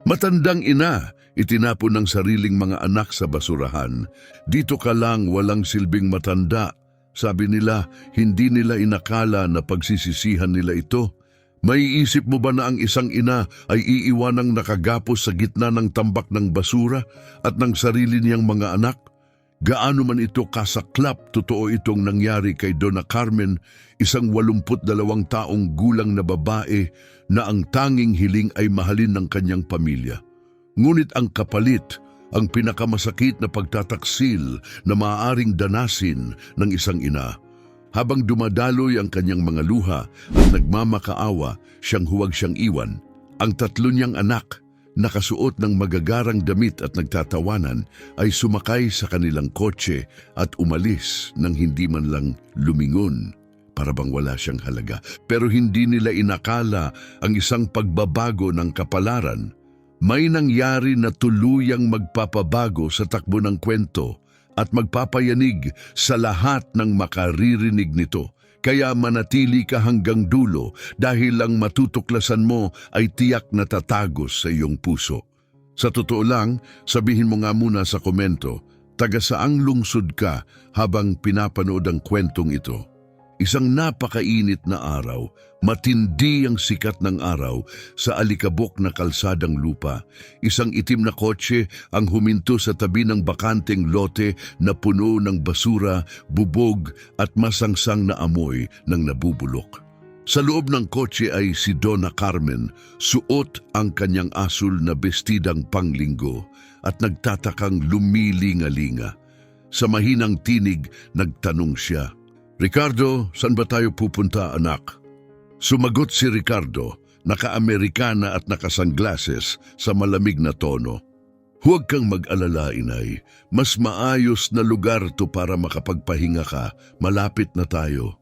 Matandang ina, itinapon ng sariling mga anak sa basurahan. Dito ka lang, walang silbing matanda. Sabi nila, hindi nila inakala na pagsisisihan nila ito. Maiisip mo ba na ang isang ina ay iiwanang nakagapos sa gitna ng tambak ng basura at ng sarili niyang mga anak? Gaano man ito kasaklap, totoo itong nangyari kay Donna Carmen, isang 82 taong gulang na babae na ang tanging hiling ay mahalin ng kanyang pamilya. Ngunit ang kapalit, ang pinakamasakit na pagtataksil na maaaring danasin ng isang ina. Habang dumadaloy ang kanyang mga luha at nagmamakaawa, huwag siyang iwan. Ang 3 niyang anak, nakasuot ng magagarang damit at nagtatawanan, ay sumakay sa kanilang kotse at umalis nang hindi man lang lumingon. Para bang wala siyang halaga. Pero hindi nila inakala ang isang pagbabago ng kapalaran. May nangyari na tuluyang magpapabago sa takbo ng kwento at magpapayanig sa lahat ng makaririnig nito. Kaya manatili ka hanggang dulo dahil ang matutuklasan mo ay tiyak na tatagos sa iyong puso. Sa totoo lang, sabihin mo nga muna sa komento, taga saang lungsod ka habang pinapanood ang kwentong ito. Isang napakainit na araw, matindi ang sikat ng araw sa alikabok na kalsadang lupa. Isang itim na kotse ang huminto sa tabi ng bakanteng lote na puno ng basura, bubog at masangsang na amoy ng nabubulok. Sa loob ng kotse ay si Donna Carmen, suot ang kanyang asul na bestidang panglinggo at nagtatakang lumilinga-linga. Sa mahinang tinig, nagtanong siya, "Ricardo, saan ba tayo pupunta, anak?" Sumagot si Ricardo, naka-Amerikana at naka-sunglasses sa malamig na tono. "Huwag kang mag-alala, inay. Mas maayos na lugar to para makapagpahinga ka. Malapit na tayo."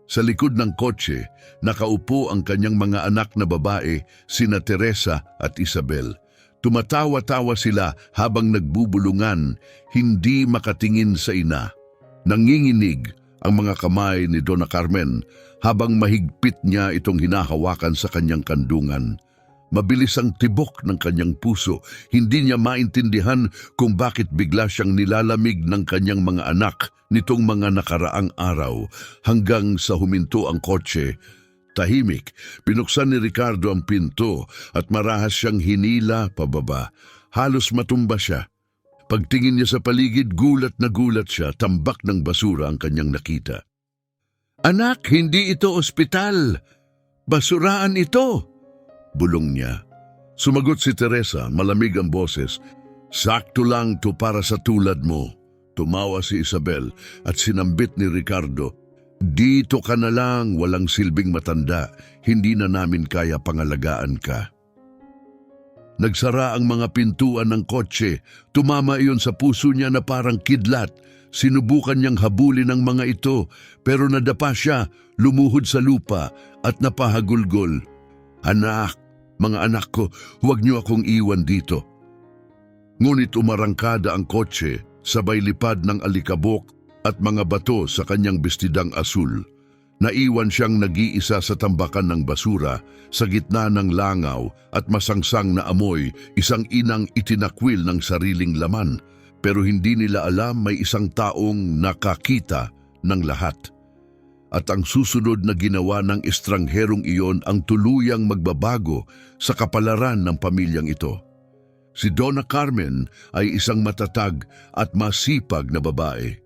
Sa likod ng kotse, nakaupo ang kanyang mga anak na babae, sina Teresa at Isabel. Tumatawa-tawa sila habang nagbubulungan, hindi makatingin sa ina. Nanginginig ang mga kamay ni Donna Carmen habang mahigpit niya itong hinahawakan sa kanyang kandungan. Mabilis ang tibok ng kanyang puso. Hindi niya maintindihan kung bakit bigla siyang nilalamig ng kanyang mga anak nitong mga nakaraang araw hanggang sa huminto ang kotse. Tahimik, binuksan ni Ricardo ang pinto at marahas siyang hinila pababa. Halos matumba siya. Pagtingin niya sa paligid, gulat na gulat siya, tambak ng basura ang kanyang nakita. "Anak, hindi ito ospital. Basuraan ito," bulong niya. Sumagot si Teresa, malamig ang boses. "Sakto lang to para sa tulad mo." Tumawa si Isabel at sinambit ni Ricardo, "Dito ka na lang, walang silbing matanda. Hindi na namin kaya pangalagaan ka." Nagsara ang mga pintuan ng kotse. Tumama iyon sa puso niya na parang kidlat. Sinubukan niyang habulin ang mga ito, pero nadapa siya, lumuhod sa lupa at napahagulgol. "Anak, mga anak ko, huwag niyo akong iwan dito." Ngunit umarangkada ang kotse, sabay lipad ng alikabok at mga bato sa kanyang bestidang asul. Naiwan siyang nag-iisa sa tambakan ng basura, sa gitna ng langaw at masangsang na amoy, isang inang itinakwil ng sariling laman. Pero hindi nila alam may isang taong nakakita ng lahat. At ang susunod na ginawa ng estrangherong iyon ang tuluyang magbabago sa kapalaran ng pamilyang ito. Si Donna Carmen ay isang matatag at masipag na babae.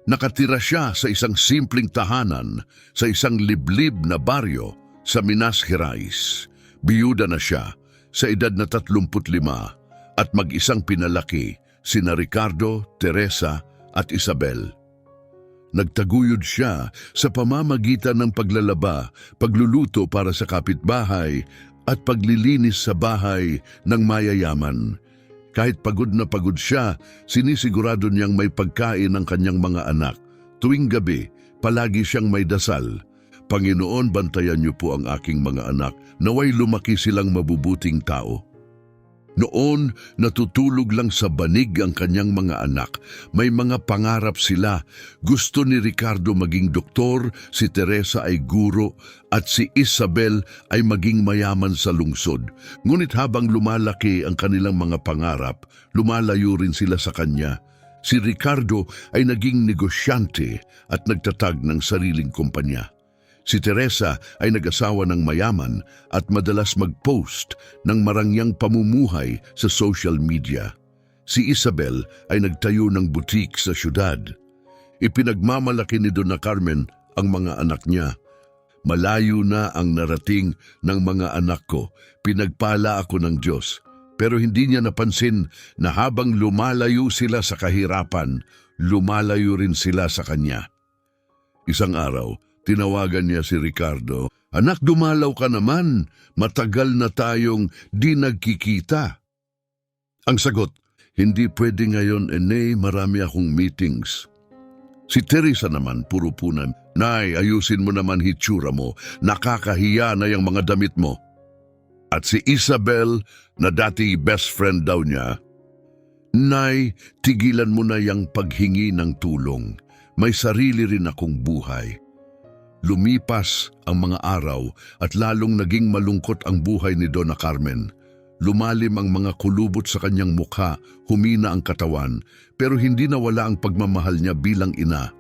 Nakatira siya sa isang simpleng tahanan sa isang liblib na baryo sa Minas Gerais. Biyuda na siya sa edad na 35 at mag-isang pinalaki sina Ricardo, Teresa at Isabel. Nagtaguyod siya sa pamamagitan ng paglalaba, pagluluto para sa kapitbahay at paglilinis sa bahay ng mayayaman. Kahit pagod na pagod siya, sinisigurado niyang may pagkain ng kanyang mga anak. Tuwing gabi, palagi siyang may dasal. "Panginoon, bantayan niyo po ang aking mga anak, naway lumaki silang mabubuting tao." Noon, natutulog lang sa banig ang kanyang mga anak. May mga pangarap sila. Gusto ni Ricardo maging doktor, si Teresa ay guro, at si Isabel ay maging mayaman sa lungsod. Ngunit habang lumalaki ang kanilang mga pangarap, lumalayo rin sila sa kanya. Si Ricardo ay naging negosyante at nagtatag ng sariling kumpanya. Si Teresa ay nag-asawa ng mayaman at madalas mag-post ng marangyang pamumuhay sa social media. Si Isabel ay nagtayo ng boutique sa syudad. Ipinagmamalaki ni Donna Carmen ang mga anak niya. Malayo na ang narating ng mga anak ko. Pinagpala ako ng Diyos. Pero hindi niya napansin na habang lumalayo sila sa kahirapan, lumalayo rin sila sa kanya. Isang araw, tinawagan niya si Ricardo. "Anak, dumalaw ka naman. Matagal na tayong di nagkikita." Ang sagot, "Hindi pwede ngayon, Ene, marami akong meetings." Si Teresa naman, puro punan, "Nay, ayusin mo naman hitsura mo. Nakakahiya na yung mga damit mo." At si Isabel, na dati best friend daw niya, "Nay, tigilan mo na yung paghingi ng tulong. May sarili rin akong buhay." Lumipas ang mga araw at lalong naging malungkot ang buhay ni Donna Carmen. Lumalim ang mga kulubot sa kanyang mukha, humina ang katawan, pero hindi nawala ang pagmamahal niya bilang ina.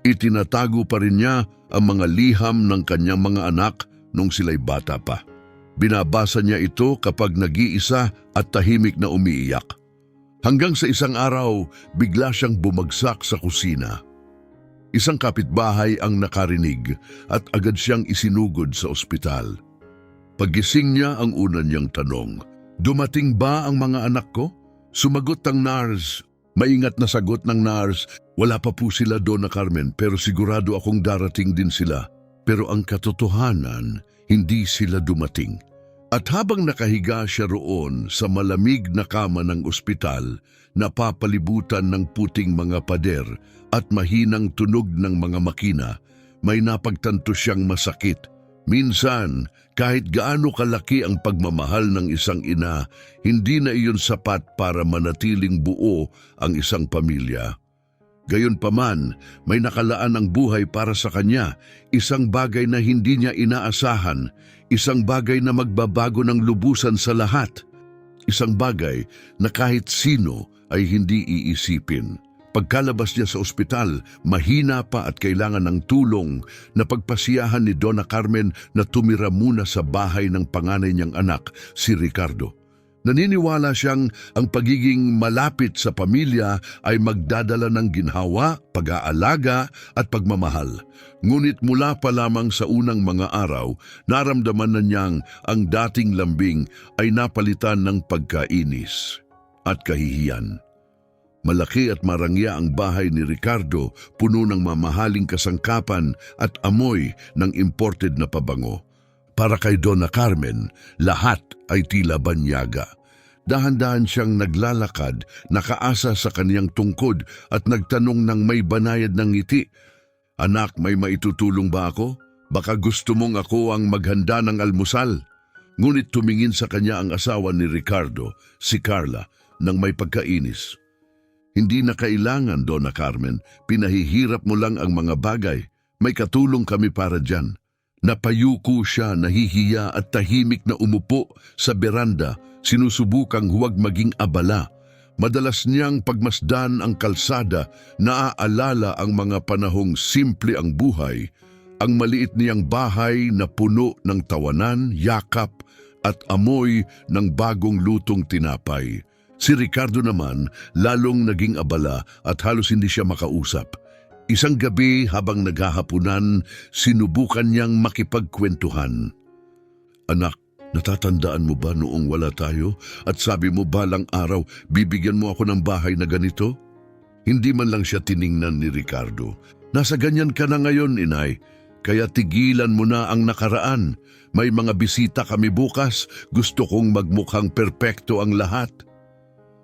Itinatago pa rin niya ang mga liham ng kanyang mga anak nung sila'y bata pa. Binabasa niya ito kapag nag-iisa at tahimik na umiiyak. Hanggang sa isang araw, bigla siyang bumagsak sa kusina. Isang kapitbahay ang nakarinig at agad siyang isinugod sa ospital. Paggising niya, ang una niyang tanong, "Dumating ba ang mga anak ko?" Sumagot ang nurse. Maingat na sagot ng nurse, "Wala pa po sila, Donna Carmen, pero sigurado akong darating din sila." Pero ang katotohanan, hindi sila dumating. At habang nakahiga siya roon sa malamig na kama ng ospital, napapalibutan ng puting mga pader at mahinang tunog ng mga makina, may napagtanto siyang masakit. Minsan, kahit gaano kalaki ang pagmamahal ng isang ina, hindi na iyon sapat para manatiling buo ang isang pamilya. Gayunpaman, may nakalaan ang buhay para sa kanya, isang bagay na hindi niya inaasahan, isang bagay na magbabago ng lubusan sa lahat, isang bagay na kahit sino ay hindi iisipin. Pagkalabas niya sa ospital, mahina pa at kailangan ng tulong, na pagpasiyahan ni Donna Carmen na tumira muna sa bahay ng panganay niyang anak, si Ricardo. Naniniwala siyang ang pagiging malapit sa pamilya ay magdadala ng ginhawa, pag-aalaga at pagmamahal. Ngunit mula pa lamang sa unang mga araw, naramdaman na niyang ang dating lambing ay napalitan ng pagkainis at kahihiyan. Malaki at marangya ang bahay ni Ricardo, puno ng mamahaling kasangkapan at amoy ng imported na pabango. Para kay Donna Carmen, lahat ay tila banyaga. Dahan-dahan siyang naglalakad, nakaasa sa kaniyang tungkod at nagtanong ng may banayad ng ngiti, "Anak, may maitutulong ba ako? Baka gusto mong ako ang maghanda ng almusal." Ngunit tumingin sa kanya ang asawa ni Ricardo, si Carla, nang may pagkainis. "Hindi na kailangan, Donna Carmen. Pinahihirap mo lang ang mga bagay. May katulong kami para dyan." Napayuko siya, nahihiya at tahimik na umupo sa beranda, sinusubukang huwag maging abala. Madalas niyang pagmasdan ang kalsada, naaalala ang mga panahong simple ang buhay, ang maliit niyang bahay na puno ng tawanan, yakap at amoy ng bagong lutong tinapay. Si Ricardo naman lalong naging abala at halos hindi siya makausap. Isang gabi habang naghahapunan, sinubukan niyang makipagkwentuhan. "Anak, natatandaan mo ba noong wala tayo at sabi mo balang araw bibigyan mo ako ng bahay na ganito?" Hindi man lang siya tiningnan ni Ricardo. "Nasa ganyan ka na ngayon, inay, kaya tigilan mo na ang nakaraan. May mga bisita kami bukas, gusto kong magmukhang perpekto ang lahat."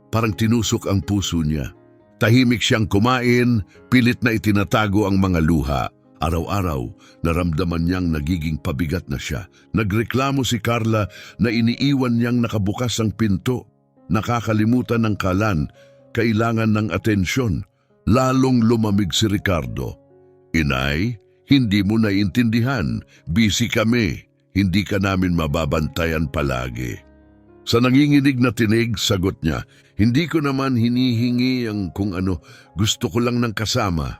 Parang tinusok ang puso niya. Tahimik siyang kumain, pilit na itinatago ang mga luha. Araw-araw, naramdaman niyang nagiging pabigat na siya. Nagreklamo si Carla na iniiwan niyang nakabukas ang pinto. nakakalimutan ng kalan, kailangan ng atensyon. Lalong lumamig si Ricardo. Inay, hindi mo naiintindihan. Busy kami. Hindi ka namin mababantayan palagi. Sa nanginginig na tinig, sagot niya, hindi ko naman hinihingi ang kung ano, gusto ko lang ng kasama.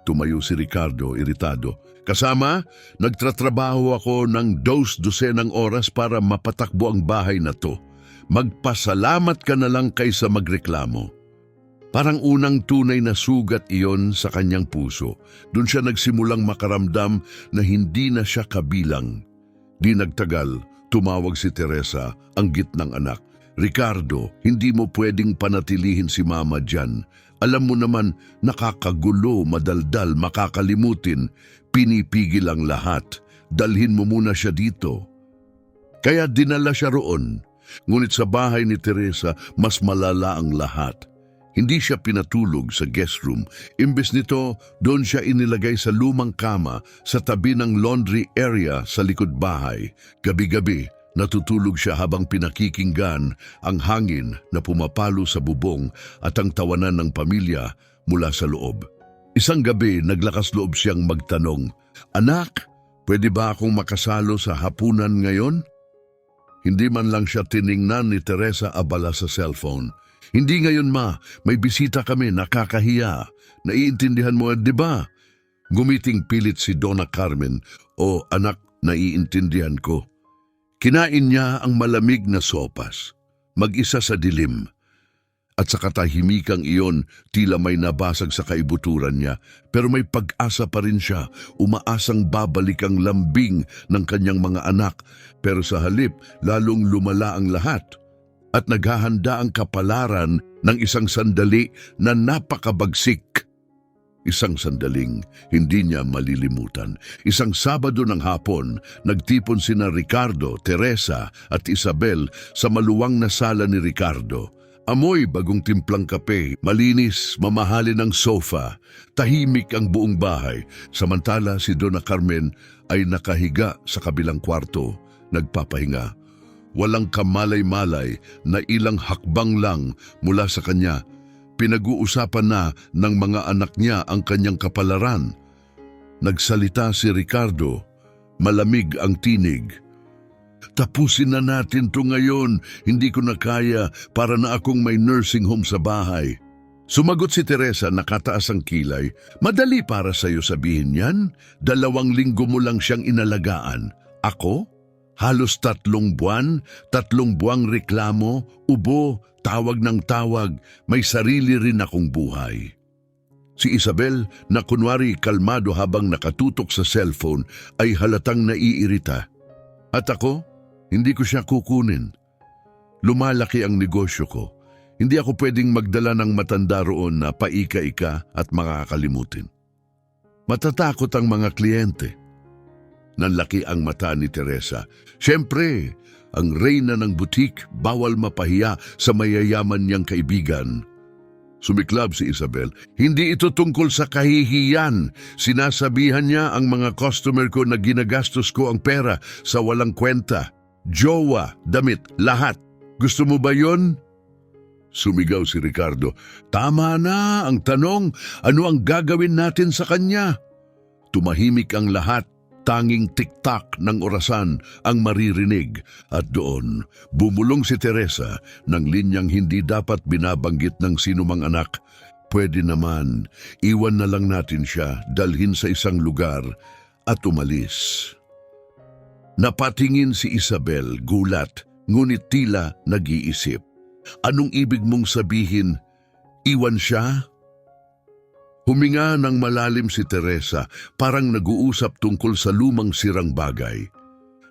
Tumayo si Ricardo, iritado. Kasama, nagtatrabaho ako ng 12 oras para mapatakbo ang bahay na to. Magpasalamat ka na lang kaysa magreklamo. Parang unang tunay na sugat iyon sa kanyang puso. Doon siya nagsimulang makaramdam na hindi na siya kabilang. Di nagtagal, tumawag si Teresa, ang gitnang anak. Ricardo, hindi mo pwedeng panatilihin si Mama dyan. Alam mo naman, nakakagulo, madaldal, makakalimutin. Pinipigil ang lahat. Dalhin mo muna siya dito. Kaya dinala siya roon. Ngunit sa bahay ni Teresa, mas malala ang lahat. Hindi siya pinatulog sa guest room. Imbes nito, doon siya inilagay sa lumang kama sa tabi ng laundry area sa likod bahay. Gabi-gabi, natutulog siya habang pinakikinggan ang hangin na pumapalo sa bubong at ang tawanan ng pamilya mula sa loob. Isang gabi, naglakas loob siyang magtanong, "Anak, pwede ba akong makasalo sa hapunan ngayon?" Hindi man lang siya tiningnan ni Teresa abala sa cellphone. Hindi ngayon ma, may bisita kami, nakakahiya. Naiintindihan mo, di ba? Gumiting pilit si Donna Carmen, o anak, naiintindihan ko. Kinain niya ang malamig na sopas, mag-isa sa dilim. At sa katahimikang iyon, tila may nabasag sa kaibuturan niya, pero may pag-asa pa rin siya, umaasang babalik ang lambing ng kanyang mga anak, pero sa halip, lalong lumala ang lahat. At naghahanda ang kapalaran ng isang sandali na napakabagsik. Isang sandaling hindi niya malilimutan. Isang Sabado ng hapon, nagtipon sina Ricardo, Teresa at Isabel sa maluwang na sala ni Ricardo. Amoy bagong timplang kape, malinis, mamahalin ang sofa, tahimik ang buong bahay. Samantala si Donna Carmen ay nakahiga sa kabilang kwarto, nagpapahinga. Walang kamalay-malay na ilang hakbang lang mula sa kanya. Pinag-uusapan na ng mga anak niya ang kanyang kapalaran. Nagsalita si Ricardo, malamig ang tinig. "Tapusin na natin to ngayon, hindi ko na kaya para na akong may nursing home sa bahay." Sumagot si Teresa, nakataas ang kilay. "Madali para sa'yo sabihin yan, 2 linggo mo lang siyang inalagaan. Ako? Halos 3 buwan, 3 buwang reklamo, ubo, tawag ng tawag, may sarili rin akong buhay." Si Isabel, na kunwari kalmado habang nakatutok sa cellphone, ay halatang naiirita. At ako, hindi ko siya kukunin. Lumalaki ang negosyo ko. Hindi ako pwedeng magdala ng matanda roon na paika-ika at makakalimutin. Matatakot ang mga kliyente. Nanlaki ang mata ni Teresa. Siyempre, ang reyna ng butik, bawal mapahiya sa mayayaman niyang kaibigan. Sumiklab si Isabel. "Hindi ito tungkol sa kahihiyan. Sinasabihan niya ang mga customer ko na ginagastos ko ang pera sa walang kwenta. Jowa, damit, lahat. Gusto mo ba yon?" Sumigaw si Ricardo. "Tama na ang tanong, ano ang gagawin natin sa kanya?" Tumahimik ang lahat. Tanging tiktak ng orasan ang maririnig at doon bumulong si Teresa ng linyang hindi dapat binabanggit ng sinumang anak. "Pwede naman, iwan na lang natin siya, dalhin sa isang lugar at umalis." Napatingin si Isabel, gulat, ngunit tila nag-iisip. "Anong ibig mong sabihin, iwan siya?" Huminga ng malalim si Teresa, parang nag-uusap tungkol sa lumang sirang bagay.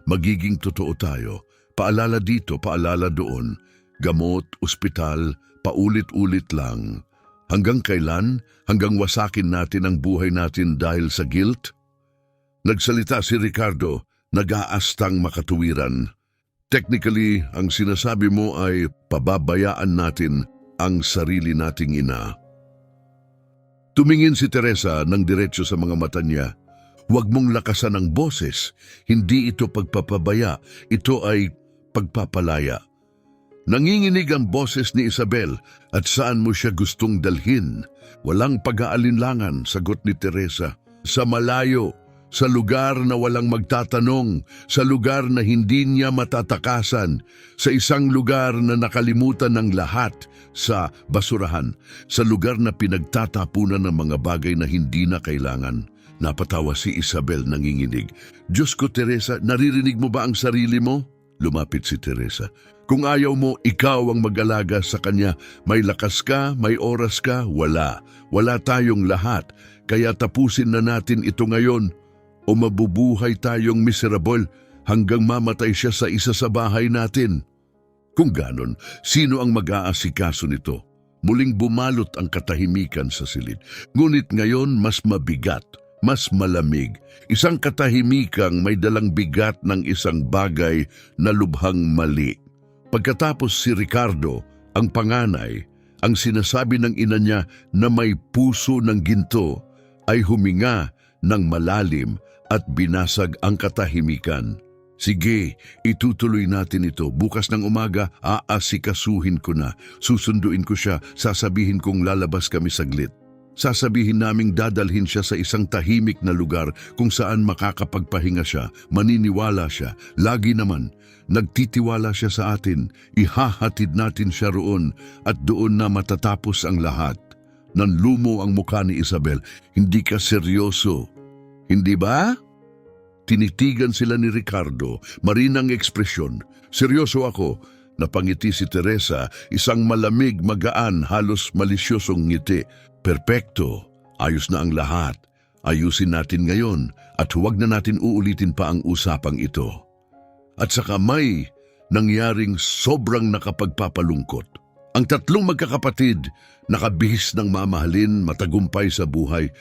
"Magiging totoo tayo, paalala dito, paalala doon, gamot, ospital, paulit-ulit lang. Hanggang kailan? Hanggang wasakin natin ang buhay natin dahil sa guilt?" Nagsalita si Ricardo, nag-aastang makatuwiran. "Technically, ang sinasabi mo ay pababayaan natin ang sarili nating ina." Tumingin si Teresa ng diretso sa mga mata niya. "Huwag mong lakasan ang boses. Hindi ito pagpapabaya. Ito ay pagpapalaya. Nanginginig ang boses ni Isabel at saan mo siya gustong dalhin. Walang pag-aalinlangan, sagot ni Teresa. Sa malayo, sa lugar na walang magtatanong, sa lugar na hindi niya matatakasan, sa isang lugar na nakalimutan ng lahat, sa basurahan, sa lugar na pinagtatapunan ng mga bagay na hindi na kailangan. Napatawa si Isabel nanginginig. Diyos ko, Teresa, naririnig mo ba ang sarili mo? Lumapit si Teresa. Kung ayaw mo, ikaw ang mag-alaga sa kanya. May lakas ka, may oras ka, wala. Wala tayong lahat. Kaya tapusin na natin ito ngayon. O mabubuhay tayong miserable hanggang mamatay siya sa isa sa bahay natin. Kung ganon, sino ang mag-aasikaso nito? Muling bumalot ang katahimikan sa silid. Ngunit ngayon mas mabigat, mas malamig. Isang katahimikang may dalang bigat ng isang bagay na lubhang mali. Pagkatapos si Ricardo, ang panganay, ang sinasabi ng ina niya na may puso ng ginto, ay huminga ng malalim at binasag ang katahimikan. Sige, itutuloy natin ito. Bukas ng umaga, aasikasuhin ko na. Susunduin ko siya, sasabihin kong lalabas kami saglit. Sasabihin naming dadalhin siya sa isang tahimik na lugar kung saan makakapagpahinga siya, maniniwala siya. Lagi naman, nagtitiwala siya sa atin. Ihahatid natin siya roon at doon na matatapos ang lahat. Nanlumo ang mukha ni Isabel. Hindi ka seryoso, hindi ba? Tinitigan sila ni Ricardo, marinang ekspresyon. Seryoso ako. Napangiti si Teresa, isang malamig, magaan, halos malisyosong ngiti. Perpekto, ayos na ang lahat. Ayusin natin ngayon at huwag na natin uulitin pa ang usapang ito. At saka may nangyaring sobrang nakapagpapalungkot. Ang tatlong magkakapatid, nakabihis ng mamahalin, matagumpay sa buhay,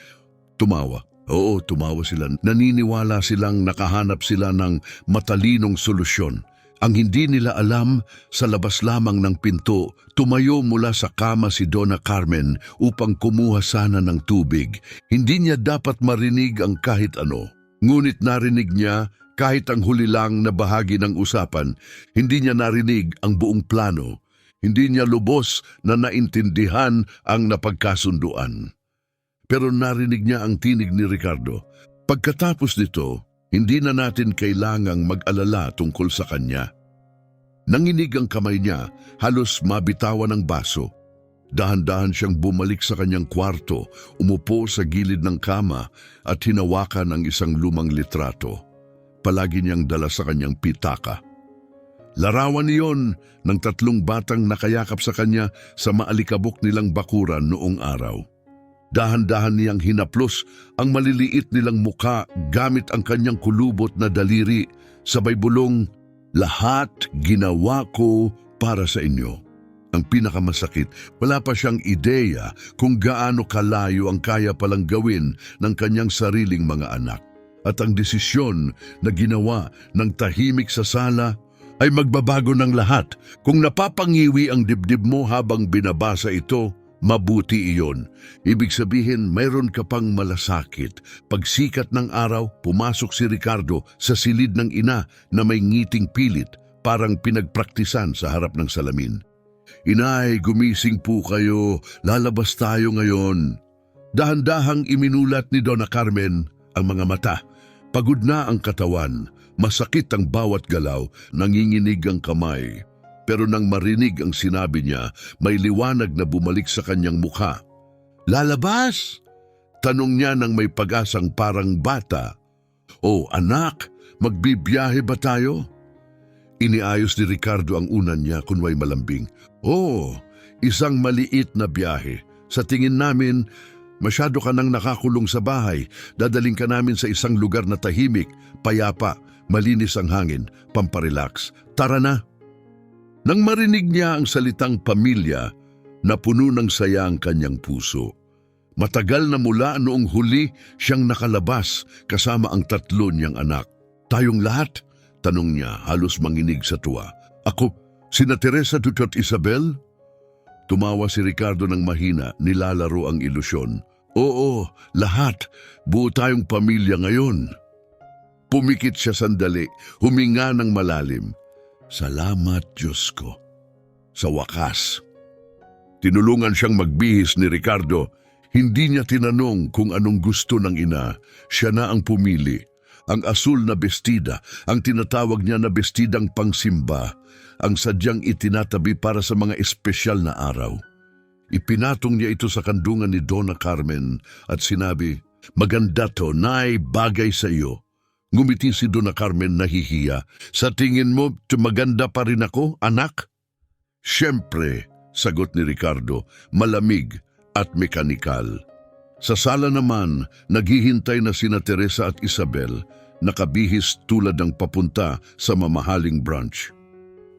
tumawa. Oo, tumawa sila. Naniniwala silang nakahanap sila ng matalinong solusyon. Ang hindi nila alam, sa labas lamang ng pinto, tumayo mula sa kama si Donna Carmen upang kumuha sana ng tubig. Hindi niya dapat marinig ang kahit ano. Ngunit narinig niya kahit ang huli lang na bahagi ng usapan. Hindi niya narinig ang buong plano. Hindi niya lubos na naintindihan ang napagkasunduan. Pero narinig niya ang tinig ni Ricardo. Pagkatapos nito, hindi na natin kailangang mag-alala tungkol sa kanya. Nanginig ang kamay niya, halos mabitawan ng baso. Dahan-dahan siyang bumalik sa kanyang kwarto, umupo sa gilid ng kama at hinawakan ang isang lumang litrato. Palagi niyang dala sa kanyang pitaka. Larawan niyon ng tatlong batang nakayakap sa kanya sa maalikabok nilang bakuran noong araw. Dahan-dahan niyang hinaplos ang maliliit nilang muka gamit ang kanyang kulubot na daliri, sabay bulong, "Lahat ginawa ko para sa inyo." Ang pinakamasakit, wala pa siyang ideya kung gaano kalayo ang kaya palang gawin ng kanyang sariling mga anak. At ang desisyon na ginawa ng tahimik sa sala ay magbabago ng lahat. Kung napapangiwi ang dibdib mo habang binabasa ito, mabuti iyon. Ibig sabihin, mayroon ka pang malasakit. Pagsikat ng araw, pumasok si Ricardo sa silid ng ina na may ngiting pilit, parang pinagpraktisan sa harap ng salamin. "Inay, gumising po kayo. Lalabas tayo ngayon." Dahan-dahang iminulat ni Donna Carmen ang mga mata. Pagod na ang katawan, masakit ang bawat galaw, nanginginig ang kamay. Pero nang marinig ang sinabi niya, may liwanag na bumalik sa kanyang mukha. "Lalabas?" Tanong niya nang may pag-asang parang bata. "Oh, anak, magbibiyahe ba tayo?" Iniayos ni Ricardo ang unan niya kunway malambing. "Oh, isang maliit na biyahe. Sa tingin namin, masyado ka nang nakakulong sa bahay. Dadaling ka namin sa isang lugar na tahimik, payapa, malinis ang hangin, pamparelax. Tara na." Nang marinig niya ang salitang pamilya, napuno ng saya ang kanyang puso. Matagal na mula noong huli siyang nakalabas kasama ang tatlo niyang anak. "Tayong lahat?" tanong niya, halos manginig sa tuwa. "Ako, sina Teresa at Isabel?" Tumawa si Ricardo ng mahina, nilalaro ang ilusyon. "Oo, lahat. Buo tayong pamilya ngayon." Pumikit siya sandali, huminga ng malalim. "Salamat, Diyos ko." Sa wakas, tinulungan siyang magbihis ni Ricardo. Hindi niya tinanong kung anong gusto ng ina. Siya na ang pumili. Ang asul na bestida, ang tinatawag niya na bestidang pangsimba, ang sadyang itinatabi para sa mga espesyal na araw. Ipinatong niya ito sa kandungan ni Donna Carmen at sinabi, "Maganda to, nay, bagay sa iyo." Ngumiti si Donna Carmen nahihiya. "Sa tingin mo, maganda pa rin ako, anak?" "Siyempre," sagot ni Ricardo, malamig at mekanikal. Sa sala naman, naghihintay na sina Teresa at Isabel, nakabihis tulad ng papunta sa mamahaling brunch.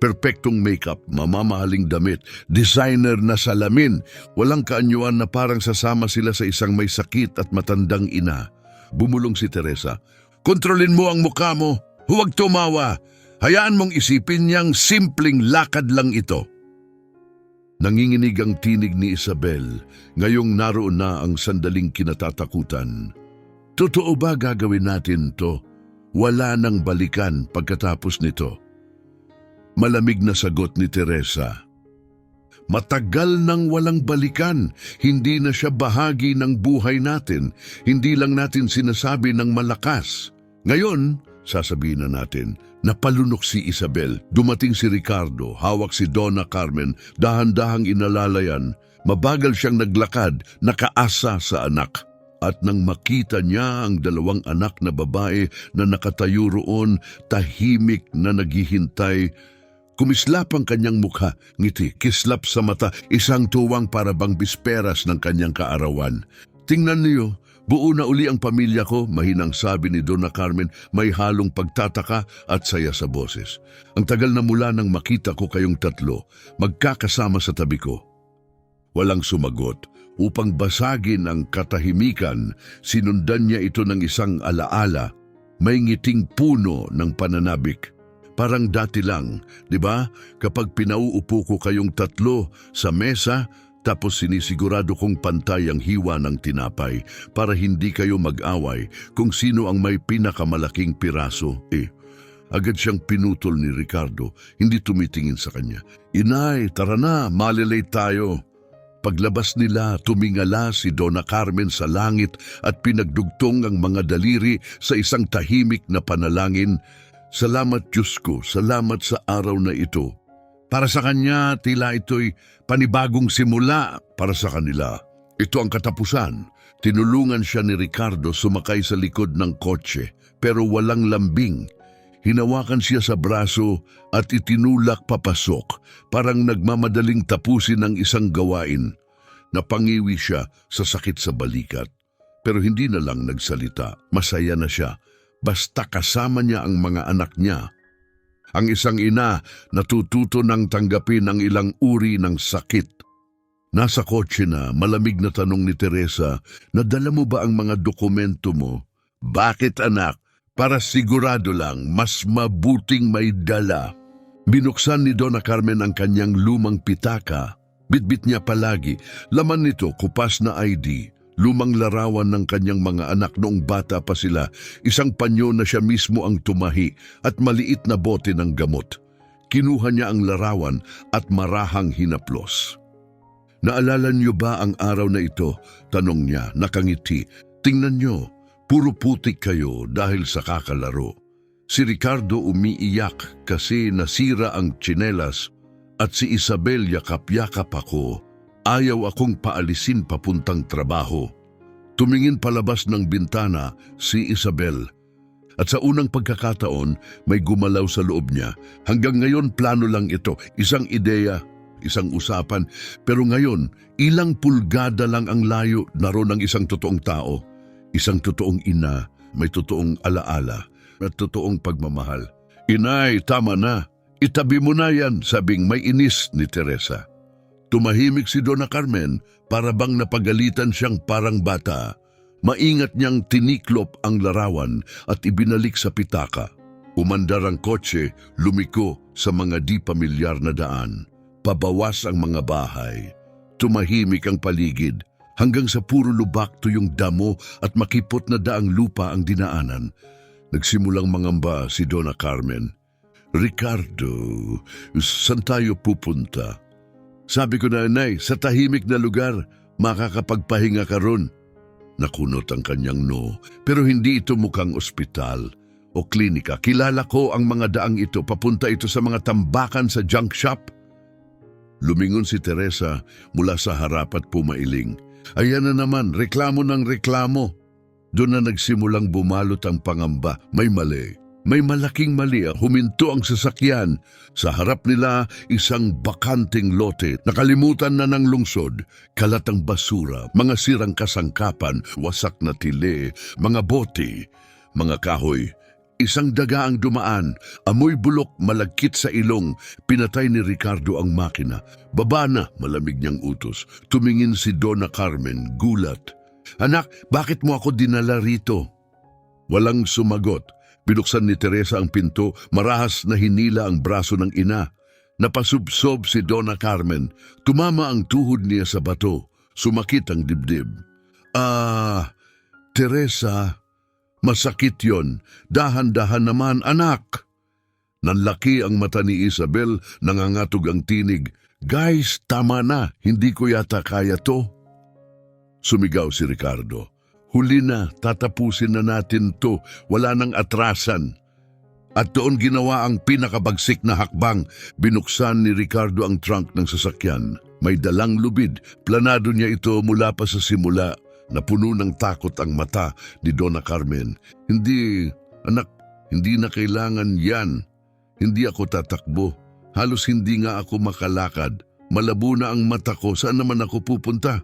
Perpektong makeup, mamamahaling damit, designer na salamin, walang kaanyuan na parang sasama sila sa isang may sakit at matandang ina. Bumulong si Teresa, "Kontrolin mo ang mukha mo, huwag tumawa. Hayaan mong isipin niyang simpleng lakad lang ito." Nanginginig ang tinig ni Isabel, ngayong naroon na ang sandaling kinatatakutan. "Totoo ba gagawin natin to? Wala nang balikan pagkatapos nito." Malamig na sagot ni Teresa. "Matagal nang walang balikan, hindi na siya bahagi ng buhay natin, hindi lang natin sinasabi ng malakas. Ngayon, sasabihin na natin, napalunok si Isabel, dumating si Ricardo, hawak si Donna Carmen, dahan-dahang inalalayan, mabagal siyang naglakad, nakaasa sa anak. At nang makita niya ang dalawang anak na babae na nakatayo roon, tahimik na naghihintay, kumislap ang kanyang mukha, ngiti, kislap sa mata, isang tuwang para bang bisperas ng kanyang kaarawan. "Tingnan niyo, buo na uli ang pamilya ko," mahinang sabi ni Donna Carmen, may halong pagtataka at saya sa boses. "Ang tagal na mula nang makita ko kayong tatlo, magkakasama sa tabi ko." Walang sumagot. Upang basagin ang katahimikan, sinundan niya ito ng isang alaala, may ngiting puno ng pananabik. "Parang dati lang, di ba? Kapag pinauupo ko kayong tatlo sa mesa, tapos sinisigurado kong pantay ang hiwa ng tinapay para hindi kayo mag-away kung sino ang may pinakamalaking piraso." Agad siyang pinutol ni Ricardo, hindi tumitingin sa kanya. "Inay, tara na, malilate tayo." Paglabas nila, tumingala si Donna Carmen sa langit at pinagdugtong ang mga daliri sa isang tahimik na panalangin. "Salamat Diyos ko, salamat sa araw na ito." Para sa kanya, tila ito'y panibagong simula para sa kanila. Ito ang katapusan. Tinulungan siya ni Ricardo sumakay sa likod ng kotse, pero walang lambing. Hinawakan siya sa braso at itinulak papasok, parang nagmamadaling tapusin ang isang gawain. Napangiwi siya sa sakit sa balikat, pero hindi na lang nagsalita. Masaya na siya, basta kasama niya ang mga anak niya. Ang isang ina natututo ng tanggapin ang ilang uri ng sakit. Nasa kotse na, malamig na tanong ni Teresa, "Nadala mo ba ang mga dokumento mo?" "Bakit anak? Para sigurado lang, mas mabuting may dala." Binuksan ni Donna Carmen ang kanyang lumang pitaka. Bitbit niya palagi. Laman nito, kupas na ID, lumang larawan ng kanyang mga anak noong bata pa sila, isang panyo na siya mismo ang tumahi at maliit na bote ng gamot. Kinuha niya ang larawan at marahang hinaplos. "Naalala niyo ba ang araw na ito?" tanong niya, nakangiti. "Tingnan niyo. Puro putik kayo dahil sa kakalaro." Si Ricardo umiiyak kasi nasira ang tsinelas at si Isabel yakap-yakap ako. Ayaw akong paalisin papuntang trabaho. Tumingin palabas ng bintana si Isabel. At sa unang pagkakataon, may gumalaw sa loob niya. Hanggang ngayon plano lang ito, isang ideya, isang usapan. Pero ngayon, ilang pulgada lang ang layo naroon ng isang totoong tao. Isang totoong ina, may totoong alaala at totoong pagmamahal. "Inay, tama na. Itabi mo na yan," sabing may inis ni Teresa. Tumahimik si Donna Carmen, para bang napagalitan siyang parang bata. Maingat niyang tiniklop ang larawan at ibinalik sa pitaka. Umandar ang kotse, lumiko sa mga di pamilyar na daan. Pabawas ang mga bahay. Tumahimik ang paligid. Hanggang sa puro lubak tuyong damo at makipot na daang lupa ang dinaanan. Nagsimulang mangamba si Donna Carmen. "Ricardo, saan tayo pupunta?" Sabi ko na, Nay, sa tahimik na lugar, makakapagpahinga ka ron. Nakunot ang kanyang no, pero hindi ito mukhang ospital o klinika. Kilala ko ang mga daang ito, papunta ito sa mga tambakan sa junk shop. Lumingon si Teresa mula sa harap at pumailing. Ayan na naman, reklamo ng reklamo. Doon na nagsimulang bumalot ang pangamba. May mali. May malaking mali. Huminto ang sasakyan. Sa harap nila, isang bakanting lote. Nakalimutan na ng lungsod. Kalat ang basura, mga sirang kasangkapan, wasak na tili, mga bote, mga kahoy. Isang daga ang dumaan, amoy bulok malagkit sa ilong, pinatay ni Ricardo ang makina. Baba na, malamig niyang utos. Tumingin si Donna Carmen, gulat. Anak, bakit mo ako dinala rito? Walang sumagot. Binuksan ni Teresa ang pinto, marahas na hinila ang braso ng ina. Napasubsob si Donna Carmen. Tumama ang tuhod niya sa bato. Sumakit ang dibdib. Teresa, masakit yon. Dahan-dahan naman, anak. Nanlaki ang mata ni Isabel, nangangatog ang tinig. Guys, tama na. Hindi ko yata kaya to. Sumigaw si Ricardo. Huli na, tatapusin na natin to. Wala nang atrasan. At doon ginawa ang pinakabagsik na hakbang. Binuksan ni Ricardo ang trunk ng sasakyan. May dalang lubid. Planado niya ito mula pa sa simula. Napuno ng takot ang mata ni Donna Carmen. Hindi, anak, hindi na kailangan yan. Hindi ako tatakbo. Halos hindi nga ako makalakad. Malabo na ang mata ko. Saan naman ako pupunta?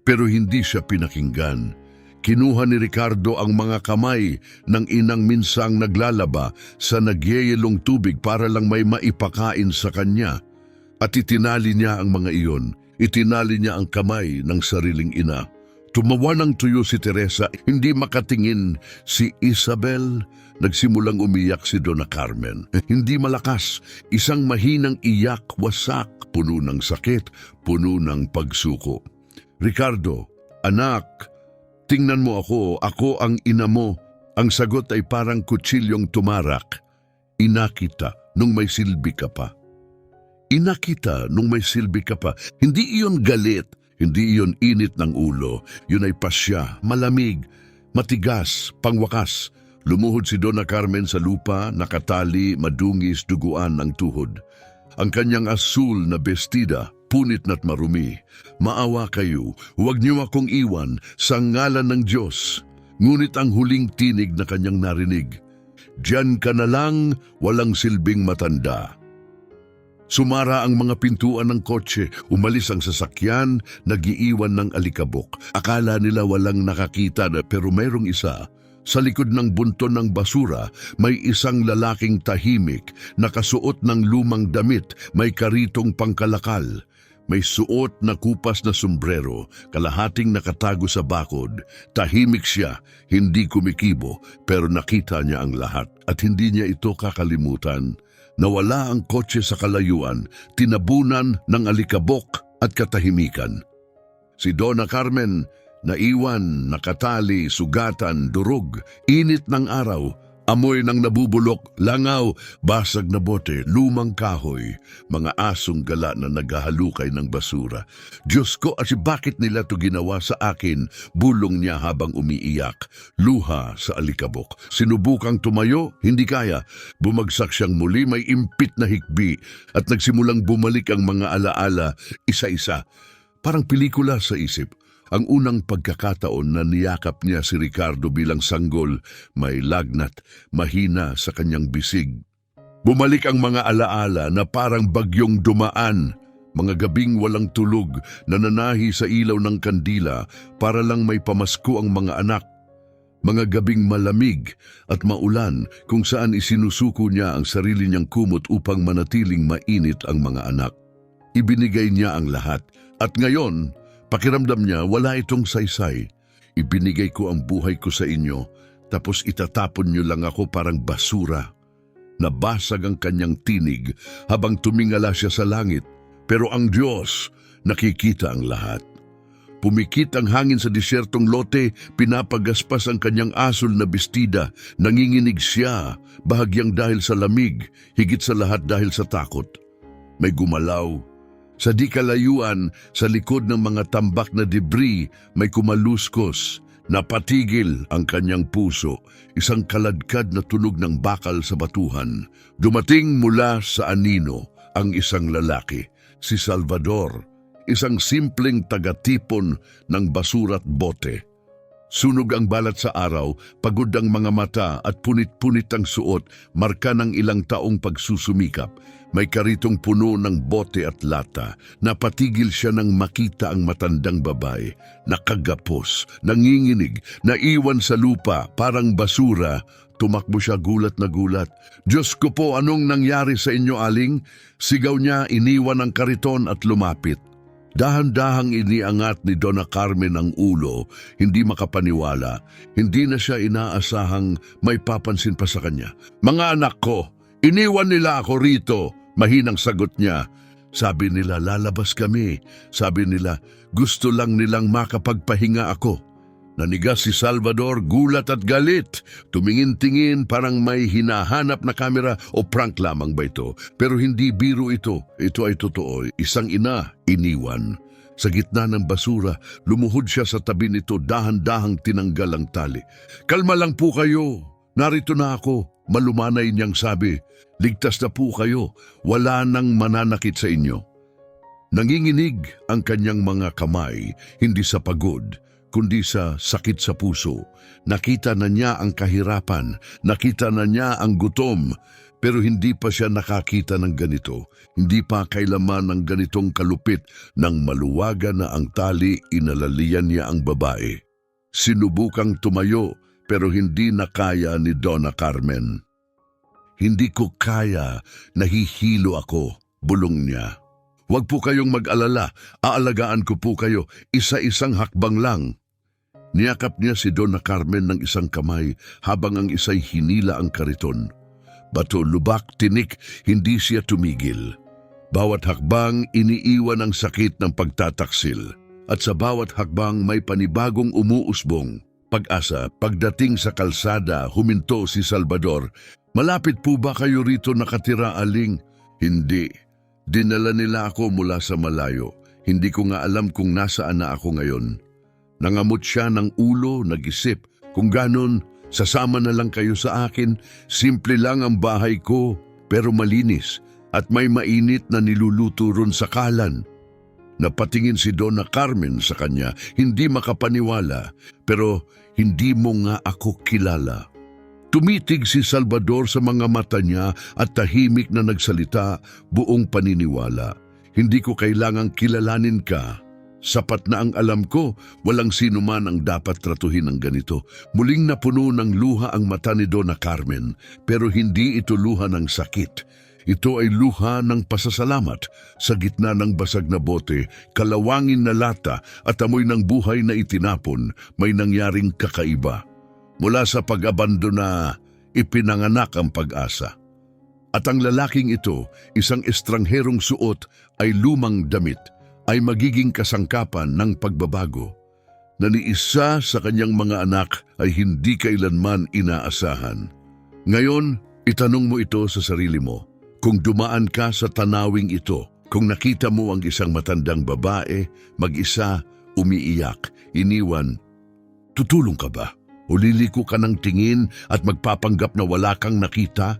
Pero hindi siya pinakinggan. Kinuha ni Ricardo ang mga kamay ng inang minsang naglalaba sa nagyeyelong tubig para lang may maipakain sa kanya. At itinali niya ang mga iyon. Itinali niya ang kamay ng sariling ina. Tumawa ng tuyo si Teresa, hindi makatingin si Isabel. Nagsimulang umiyak si Donna Carmen. Hindi malakas, isang mahinang iyak, wasak, puno ng sakit, puno ng pagsuko. Ricardo, anak, tingnan mo ako ang ina mo. Ang sagot ay parang kutsilyong tumarak. Ina kita nung may silbi ka pa. Ina kita nung may silbi ka pa. Hindi iyon galit. Hindi iyon init ng ulo, yun ay pasya, malamig, matigas, pangwakas. Lumuhod si Donna Carmen sa lupa, nakatali, madungis, duguan ang tuhod. Ang kanyang asul na bestida, punit na't marumi. Maawa kayo, huwag niyo akong iwan sa ngalan ng Diyos. Ngunit ang huling tinig na kanyang narinig, diyan ka na lang, walang silbing matanda. Sumara ang mga pintuan ng kotse, umalis ang sasakyan, nagiiwan ng alikabok. Akala nila walang nakakita pero mayroong isa. Sa likod ng bunton ng basura, may isang lalaking tahimik, nakasuot ng lumang damit, may karitong pangkalakal. May suot na kupas na sombrero, kalahating nakatago sa bakod. Tahimik siya, hindi kumikibo, pero nakita niya ang lahat at hindi niya ito kakalimutan. Nawala ang kotse sa kalayuan, tinabunan ng alikabok at katahimikan. Si Donna Carmen, naiwan, nakatali, sugatan, durog, init ng araw, amoy ng nabubulok, langaw, basag na bote, lumang kahoy, mga asong gala na naghahalukay ng basura. Diyos ko, at bakit nila to ginawa sa akin? Bulong niya habang umiiyak, luha sa alikabok. Sinubukang tumayo, hindi kaya. Bumagsak siyang muli, may impit na hikbi at nagsimulang bumalik ang mga alaala, isa-isa. Parang pelikula sa isip. Ang unang pagkakataon na niyakap niya si Ricardo bilang sanggol, may lagnat, mahina sa kanyang bisig. Bumalik ang mga alaala na parang bagyong dumaan, mga gabing walang tulog, nananahi sa ilaw ng kandila para lang may pamasko ang mga anak. Mga gabing malamig at maulan kung saan isinusuko niya ang sarili niyang kumot upang manatiling mainit ang mga anak. Ibinigay niya ang lahat at ngayon, pakiramdam niya, wala itong saysay. Ibinigay ko ang buhay ko sa inyo, tapos itatapon niyo lang ako parang basura. Nabasag ang kanyang tinig habang tumingala siya sa langit. Pero ang Diyos, nakikita ang lahat. Pumikit ang hangin sa disyertong lote, pinapagaspas ang kanyang asul na bestida. Nanginginig siya, bahagyang dahil sa lamig, higit sa lahat dahil sa takot. May gumalaw Sa di kalayuan, sa likod ng mga tambak na debris, may kumaluskos. Napatigil ang kanyang puso, isang kaladkad na tunog ng bakal sa batuhan. Dumating mula sa anino ang isang lalaki, si Salvador, isang simpleng tagatipon ng basura't bote. Sunog ang balat sa araw, pagod ang mga mata at punit-punit ang suot, marka ng ilang taong pagsusumikap. May karitong puno ng bote at lata. Napatigil siya nang makita ang matandang babae. Nakagapos, nanginginig, naiwan sa lupa, parang basura. Tumakbo siya gulat na gulat. "Diyos ko po, anong nangyari sa inyo, aling?" Sigaw niya, iniwan ang kariton at lumapit. Dahan-dahang iniangat ni Donna Carmen ang ulo, hindi makapaniwala. Hindi na siya inaasahang may papansin pa sa kanya. "Mga anak ko, iniwan nila ako rito," mahinang sagot niya. Sabi nila, "Lalabas kami." Sabi nila, "Gusto lang nilang makapagpahinga ako." Nanigas si Salvador, gulat at galit. Tumingin-tingin, parang may hinahanap na kamera o prank lamang ba ito. Pero hindi biro ito. Ito ay totoo. Isang ina, iniwan. Sa gitna ng basura, lumuhod siya sa tabi nito, dahan-dahang tinanggal ang tali. "Kalma lang po kayo. Narito na ako." Malumanay niyang sabi. "Ligtas na po kayo. Wala nang mananakit sa inyo." Nanginginig ang kanyang mga kamay, hindi sa pagod, kundi sa sakit sa puso. Nakita na niya ang kahirapan, nakita na niya ang gutom, pero hindi pa siya nakakita ng ganito. Hindi pa kailaman ng ganitong kalupit. Nang maluwagan na ang tali, inalalian niya ang babae. Sinubukang tumayo, pero hindi na kaya ni Donna Carmen. "Hindi ko kaya, nahihilo ako," bulong niya. "Huwag po kayong mag-alala, aalagaan ko po kayo, isa-isang hakbang lang." Niyakap niya si Donna Carmen ng isang kamay habang ang isa'y hinila ang kariton. Bato, lubak, tinik, hindi siya tumigil. Bawat hakbang iniiwan ang sakit ng pagtataksil. At sa bawat hakbang may panibagong umuusbong. Pag-asa, pagdating sa kalsada, huminto si Salvador. "Malapit po ba kayo rito nakatira, aling?" "Hindi. Dinala nila ako mula sa malayo. Hindi ko nga alam kung nasaan na ako ngayon." Nangamot siya ng ulo, nag-isip. "Kung ganon, sasama na lang kayo sa akin. Simple lang ang bahay ko, pero malinis. At may mainit na niluluto ron sa kalan." Napatingin si Donna Carmen sa kanya, hindi makapaniwala. "Pero hindi mo nga ako kilala." Tumitig si Salvador sa mga mata niya at tahimik na nagsalita, buong paniniwala. "Hindi ko kailangang kilalanin ka. Sapat na ang alam ko, walang sino man ang dapat tratuhin ng ganito." Muling napuno ng luha ang mata ni Donna Carmen, pero hindi ito luha ng sakit. Ito ay luha ng pasasalamat. Sa gitna ng basag na bote, kalawangin na lata at amoy ng buhay na itinapon, may nangyaring kakaiba. Mula sa pag-abandona, ipinanganak ang pag-asa. At ang lalaking ito, isang estrangherong suot, ay lumang damit, ay magiging kasangkapan ng pagbabago na ni isa sa kanyang mga anak ay hindi kailanman inaasahan. Ngayon, itanong mo ito sa sarili mo. Kung dumaan ka sa tanawing ito, kung nakita mo ang isang matandang babae, mag-isa, umiiyak, iniwan, tutulong ka ba? O liliko ka ng tingin at magpapanggap na wala kang nakita?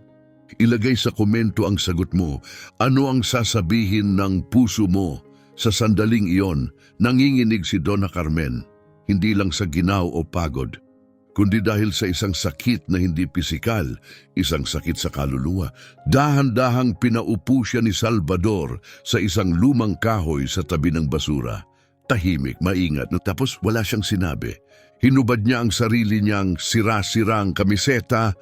Ilagay sa komento ang sagot mo. Ano ang sasabihin ng puso mo? Sa sandaling iyon, nanginginig si Donna Carmen, hindi lang sa ginaw o pagod, kundi dahil sa isang sakit na hindi pisikal, isang sakit sa kaluluwa. Dahan-dahang pinaupo siya ni Salvador sa isang lumang kahoy sa tabi ng basura. Tahimik, maingat, tapos wala siyang sinabi. Hinubad niya ang sarili niyang sira-sirang kamiseta,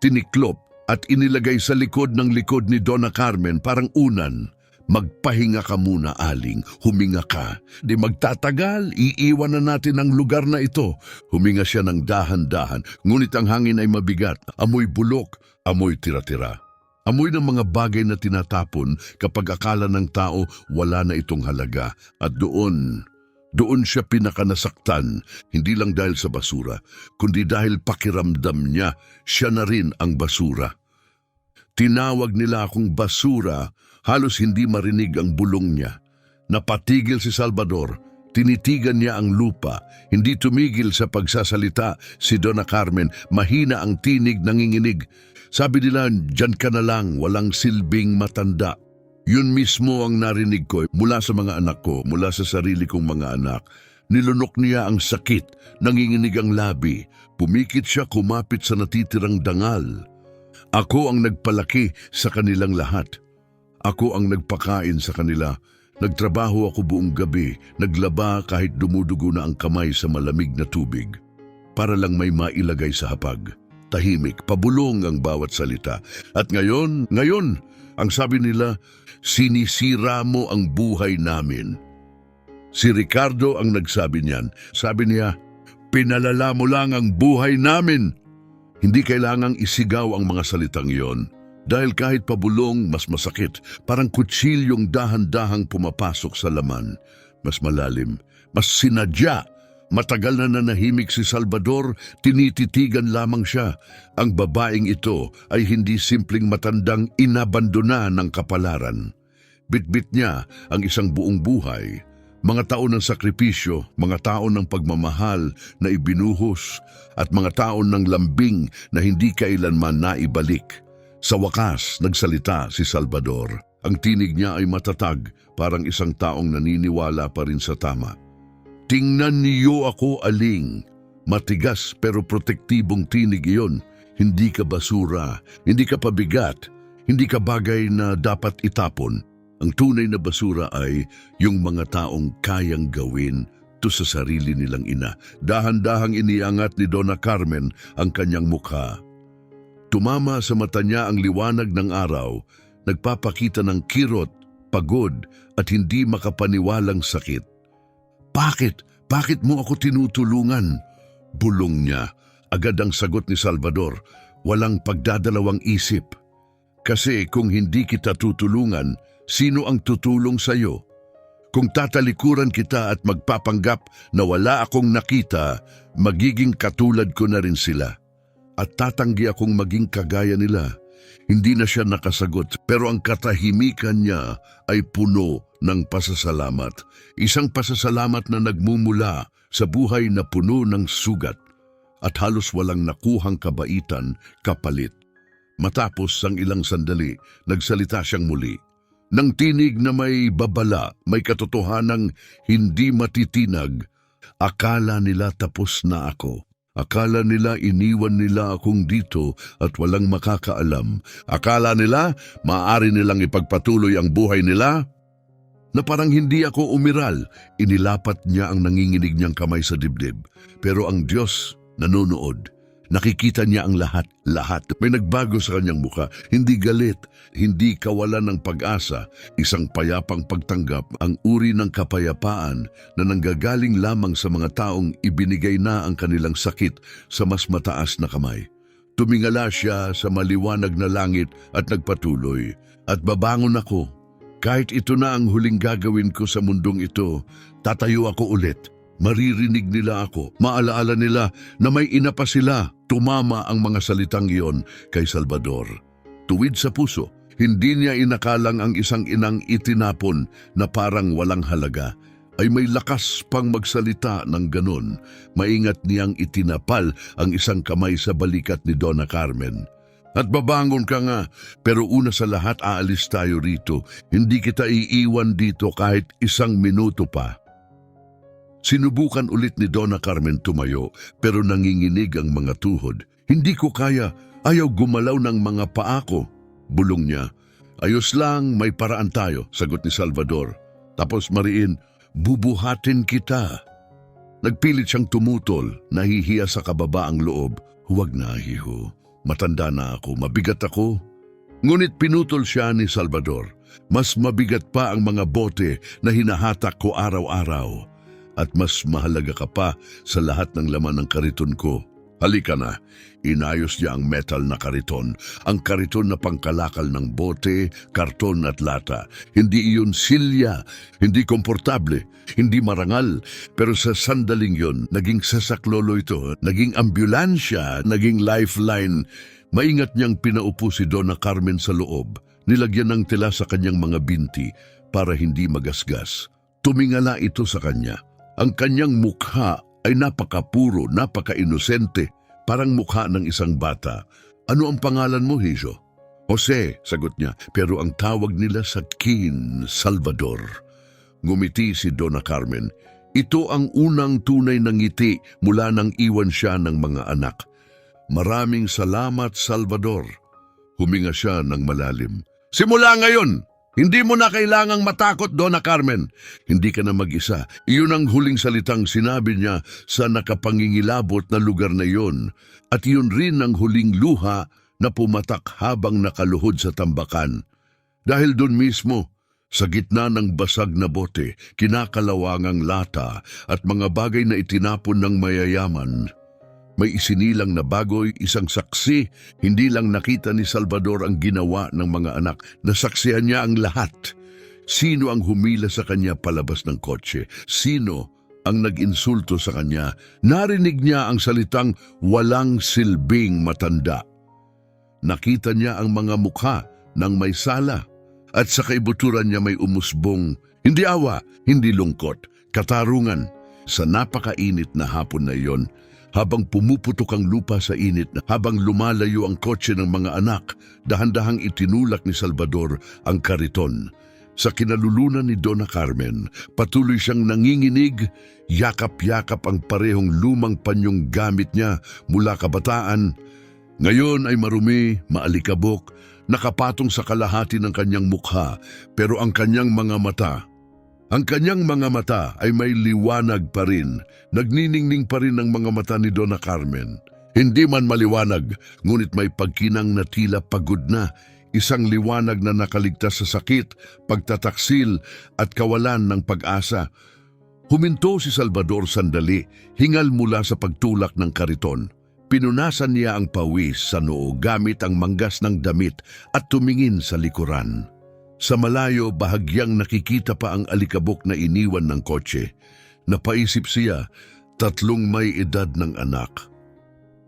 tiniklop at inilagay sa likod ni Donna Carmen parang unan. "Magpahinga ka muna, aling. Huminga ka. Di magtatagal, iiwan na natin ang lugar na ito." Huminga siya ng dahan-dahan, ngunit ang hangin ay mabigat. Amoy bulok, amoy tira-tira. Amoy ng mga bagay na tinatapon kapag akala ng tao wala na itong halaga. At doon siya pinakanasaktan, hindi lang dahil sa basura, kundi dahil pakiramdam niya, siya na rin ang basura. Tinawag nila akong basura, halos hindi marinig ang bulong niya. Napatigil si Salvador. Tinitigan niya ang lupa. Hindi tumigil sa pagsasalita si Donna Carmen. Mahina ang tinig, nanginginig. Sabi nila, "Diyan ka na lang, walang silbing matanda." Yun mismo ang narinig ko mula sa mga anak ko, mula sa sarili kong mga anak. Nilunok niya ang sakit, nanginginig ang labi. Pumikit siya, kumapit sa natitirang dangal. Ako ang nagpalaki sa kanilang lahat. Ako ang nagpakain sa kanila. Nagtrabaho ako buong gabi, naglaba kahit dumudugo na ang kamay sa malamig na tubig. Para lang may mailagay sa hapag. Tahimik, pabulong ang bawat salita. At ngayon, ang sabi nila, sinisira mo ang buhay namin. Si Ricardo ang nagsabi niyan. Sabi niya, pinalala mo lang ang buhay namin. Hindi kailangang isigaw ang mga salitang iyon. Dahil kahit pabulong, mas masakit. Parang kutsilyong dahan-dahang pumapasok sa laman. Mas malalim, mas sinadya. Matagal na nanahimik si Salvador, tinititigan lamang siya. Ang babaeng ito ay hindi simpleng matandang inabandona ng kapalaran. Bitbit niya ang isang buong buhay. Mga taon ng sakripisyo, mga taon ng pagmamahal na ibinuhos, at mga taon ng lambing na hindi kailanman naibalik. Sa wakas, nagsalita si Salvador. Ang tinig niya ay matatag, parang isang taong naniniwala pa rin sa tama. Tingnan niyo ako, Aling. Matigas pero protektibong tinig iyon. Hindi ka basura, hindi ka pabigat, hindi ka bagay na dapat itapon. Ang tunay na basura ay yung mga taong kayang gawin to sa sarili nilang ina. Dahan-dahang iniangat ni Donna Carmen ang kanyang mukha. Tumama sa mata niya ang liwanag ng araw, nagpapakita ng kirot, pagod at hindi makapaniwalang sakit. Bakit? Bakit mo ako tinutulungan? Bulong niya. Agad ang sagot ni Salvador. Walang pagdadalawang isip. Kasi kung hindi kita tutulungan, sino ang tutulong sa'yo? Kung tatalikuran kita at magpapanggap na wala akong nakita, magiging katulad ko na rin sila. At tatanggi akong maging kagaya nila. Hindi na siya nakasagot, pero ang katahimikan niya ay puno ng pasasalamat. Isang pasasalamat na nagmumula sa buhay na puno ng sugat at halos walang nakuhang kabaitan kapalit. Matapos ang ilang sandali, nagsalita siyang muli. Nang tinig na may babala, may katotohanang hindi matitinag, akala nila tapos na ako. Akala nila iniwan nila akong dito at walang makakaalam. Akala nila maaari nilang ipagpatuloy ang buhay nila na parang hindi ako umiral. Inilapat niya ang nanginginig niyang kamay sa dibdib. Pero ang Diyos nanonood. Nakikita niya ang lahat. May nagbago sa kanyang mukha. Hindi galit, hindi kawalan ng pag-asa. Isang payapang pagtanggap, ang uri ng kapayapaan na nanggagaling lamang sa mga taong ibinigay na ang kanilang sakit sa mas mataas na kamay. Tumingala siya sa maliwanag na langit at nagpatuloy. At babangon ako. Kahit ito na ang huling gagawin ko sa mundong ito, tatayo ako ulit. Maririnig nila ako. Maalaala nila na may ina pa sila. Tumama ang mga salitang iyon kay Salvador. Tuwid sa puso, hindi niya inakalang ang isang inang itinapon na parang walang halaga ay may lakas pang magsalita ng ganon. Maingat niyang itinapal ang isang kamay sa balikat ni Donna Carmen. At babangon ka nga, pero una sa lahat aalis tayo rito. Hindi kita iiwan dito kahit isang minuto pa. Sinubukan ulit ni Donna Carmen tumayo, pero nanginginig ang mga tuhod. Hindi ko kaya, ayaw gumalaw ng mga paa ko. Bulong niya. Ayos lang, may paraan tayo, sagot ni Salvador. Tapos mariin, bubuhatin kita. Nagpilit siyang tumutol, nahihiya sa kababaang loob. Huwag na, hiho. Matanda na ako, mabigat ako. Ngunit pinutol siya ni Salvador. Mas mabigat pa ang mga bote na hinahatak ko araw-araw. At mas mahalaga ka pa sa lahat ng laman ng kariton ko. Halika na. Inayos niya ang metal na kariton. Ang kariton na pangkalakal ng bote, karton at lata. Hindi iyon silya, hindi komportable, hindi marangal. Pero sa sandaling yon, naging sasaklolo ito, naging ambulansya, naging lifeline. Maingat niyang pinaupo si Donna Carmen sa loob. Nilagyan ng tela sa kanyang mga binti para hindi magasgas. Tumingala ito sa kanya. Ang kanyang mukha ay napakapuro, napaka-inosente, parang mukha ng isang bata. Ano ang pangalan mo, Hijo? Jose, sagot niya, pero ang tawag nila sa kin, Salvador. Ngumiti si Donna Carmen. Ito ang unang tunay na ngiti mula nang iwan siya ng mga anak. Maraming salamat, Salvador. Huminga siya ng malalim. Simula ngayon, hindi mo na kailangang matakot, Donna Carmen. Hindi ka na mag-isa. Iyon ang huling salitang sinabi niya sa nakapangingilabot na lugar na iyon. At iyon rin ang huling luha na pumatak habang nakaluhod sa tambakan. Dahil doon mismo, sa gitna ng basag na bote, kinakalawangang lata at mga bagay na itinapon ng mayayaman, may isinilang na bagoy, isang saksi. Hindi lang nakita ni Salvador ang ginawa ng mga anak, nasaksihan niya ang lahat. Sino ang humila sa kanya palabas ng kotse? Sino ang nag-insulto sa kanya? Narinig niya ang salitang walang silbing matanda. Nakita niya ang mga mukha ng may sala at sa kaibuturan niya may umusbong, hindi awa, hindi lungkot, katarungan. Sa napakainit na hapon na iyon, habang pumuputok ang lupa sa init, habang lumalayo ang kotse ng mga anak, dahan-dahang itinulak ni Salvador ang kariton. Sa kinalulunan ni Donna Carmen, patuloy siyang nanginginig, yakap-yakap ang parehong lumang panyong gamit niya mula kabataan. Ngayon ay marumi, maalikabok, nakapatong sa kalahati ng kanyang mukha, pero ang kanyang mga mata ay may liwanag pa rin. Nagniningning pa rin ang mga mata ni Donna Carmen. Hindi man maliwanag, ngunit may pagkinang na tila pagod na. Isang liwanag na nakaligtas sa sakit, pagtataksil at kawalan ng pag-asa. Huminto si Salvador sandali, hingal mula sa pagtulak ng kariton. Pinunasan niya ang pawis sa noo gamit ang manggas ng damit at tumingin sa likuran. Sa malayo, bahagyang nakikita pa ang alikabok na iniwan ng kotse. Napaisip siya, 3 may edad ng anak.